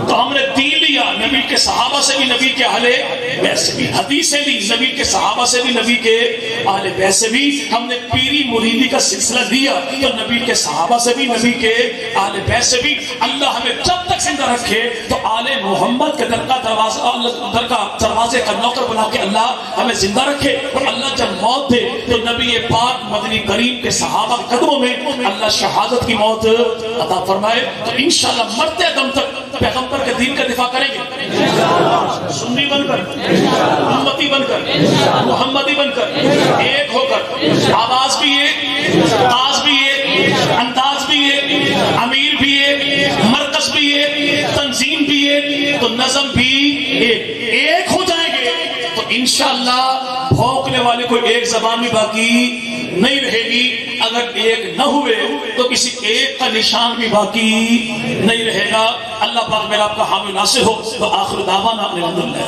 تو ہم نے دین لیا نبی کے صحابہ سے بھی، نبی کے اہل بیت سے بھی، حدیثیں لی نبی کے صحابہ سے بھی، نبی کے اہل بیت سے بھی، ہم نے پیری مریدی کا سلسلہ لیا تو نبی کے صحابہ سے بھی، نبی کے اہل بیت سے بھی۔ اللہ ہمیں جب تک زندہ رکھے تو آل محمد کے در کا دروازے کا نوکر بنا کے اللہ ہمیں زندہ رکھے، اور اللہ جب موت دے تو نبی پاک مدنی کریم کے صحابہ کے قدموں میں اللہ شہادت کی موت عطا فرمائے۔ تو انشاءاللہ مرتے دم تک پیغمبر کے دین کا دفاع کریں گے، سنی بن کر، امتی بن کر، محمدی بن کر، ایک ہو کر، آواز بھی ایک، آواز بھی ایک، انداز بھی ایک، امیر بھی ایک، مرکز بھی ایک، تنظیم بھی ایک، تو نظم بھی ایک ہو جائیں گے تو انشاءاللہ بھونکنے والے کو ایک زبان بھی باقی نہیں رہے گی۔ اگر ایک نہ ہوئے تو کسی ایک کا نشان بھی باقی نہیں رہے گا۔ اللہ پاک میرا آپ کا حامی ناصر ہو۔ تو آخر دعوانا الحمدللہ۔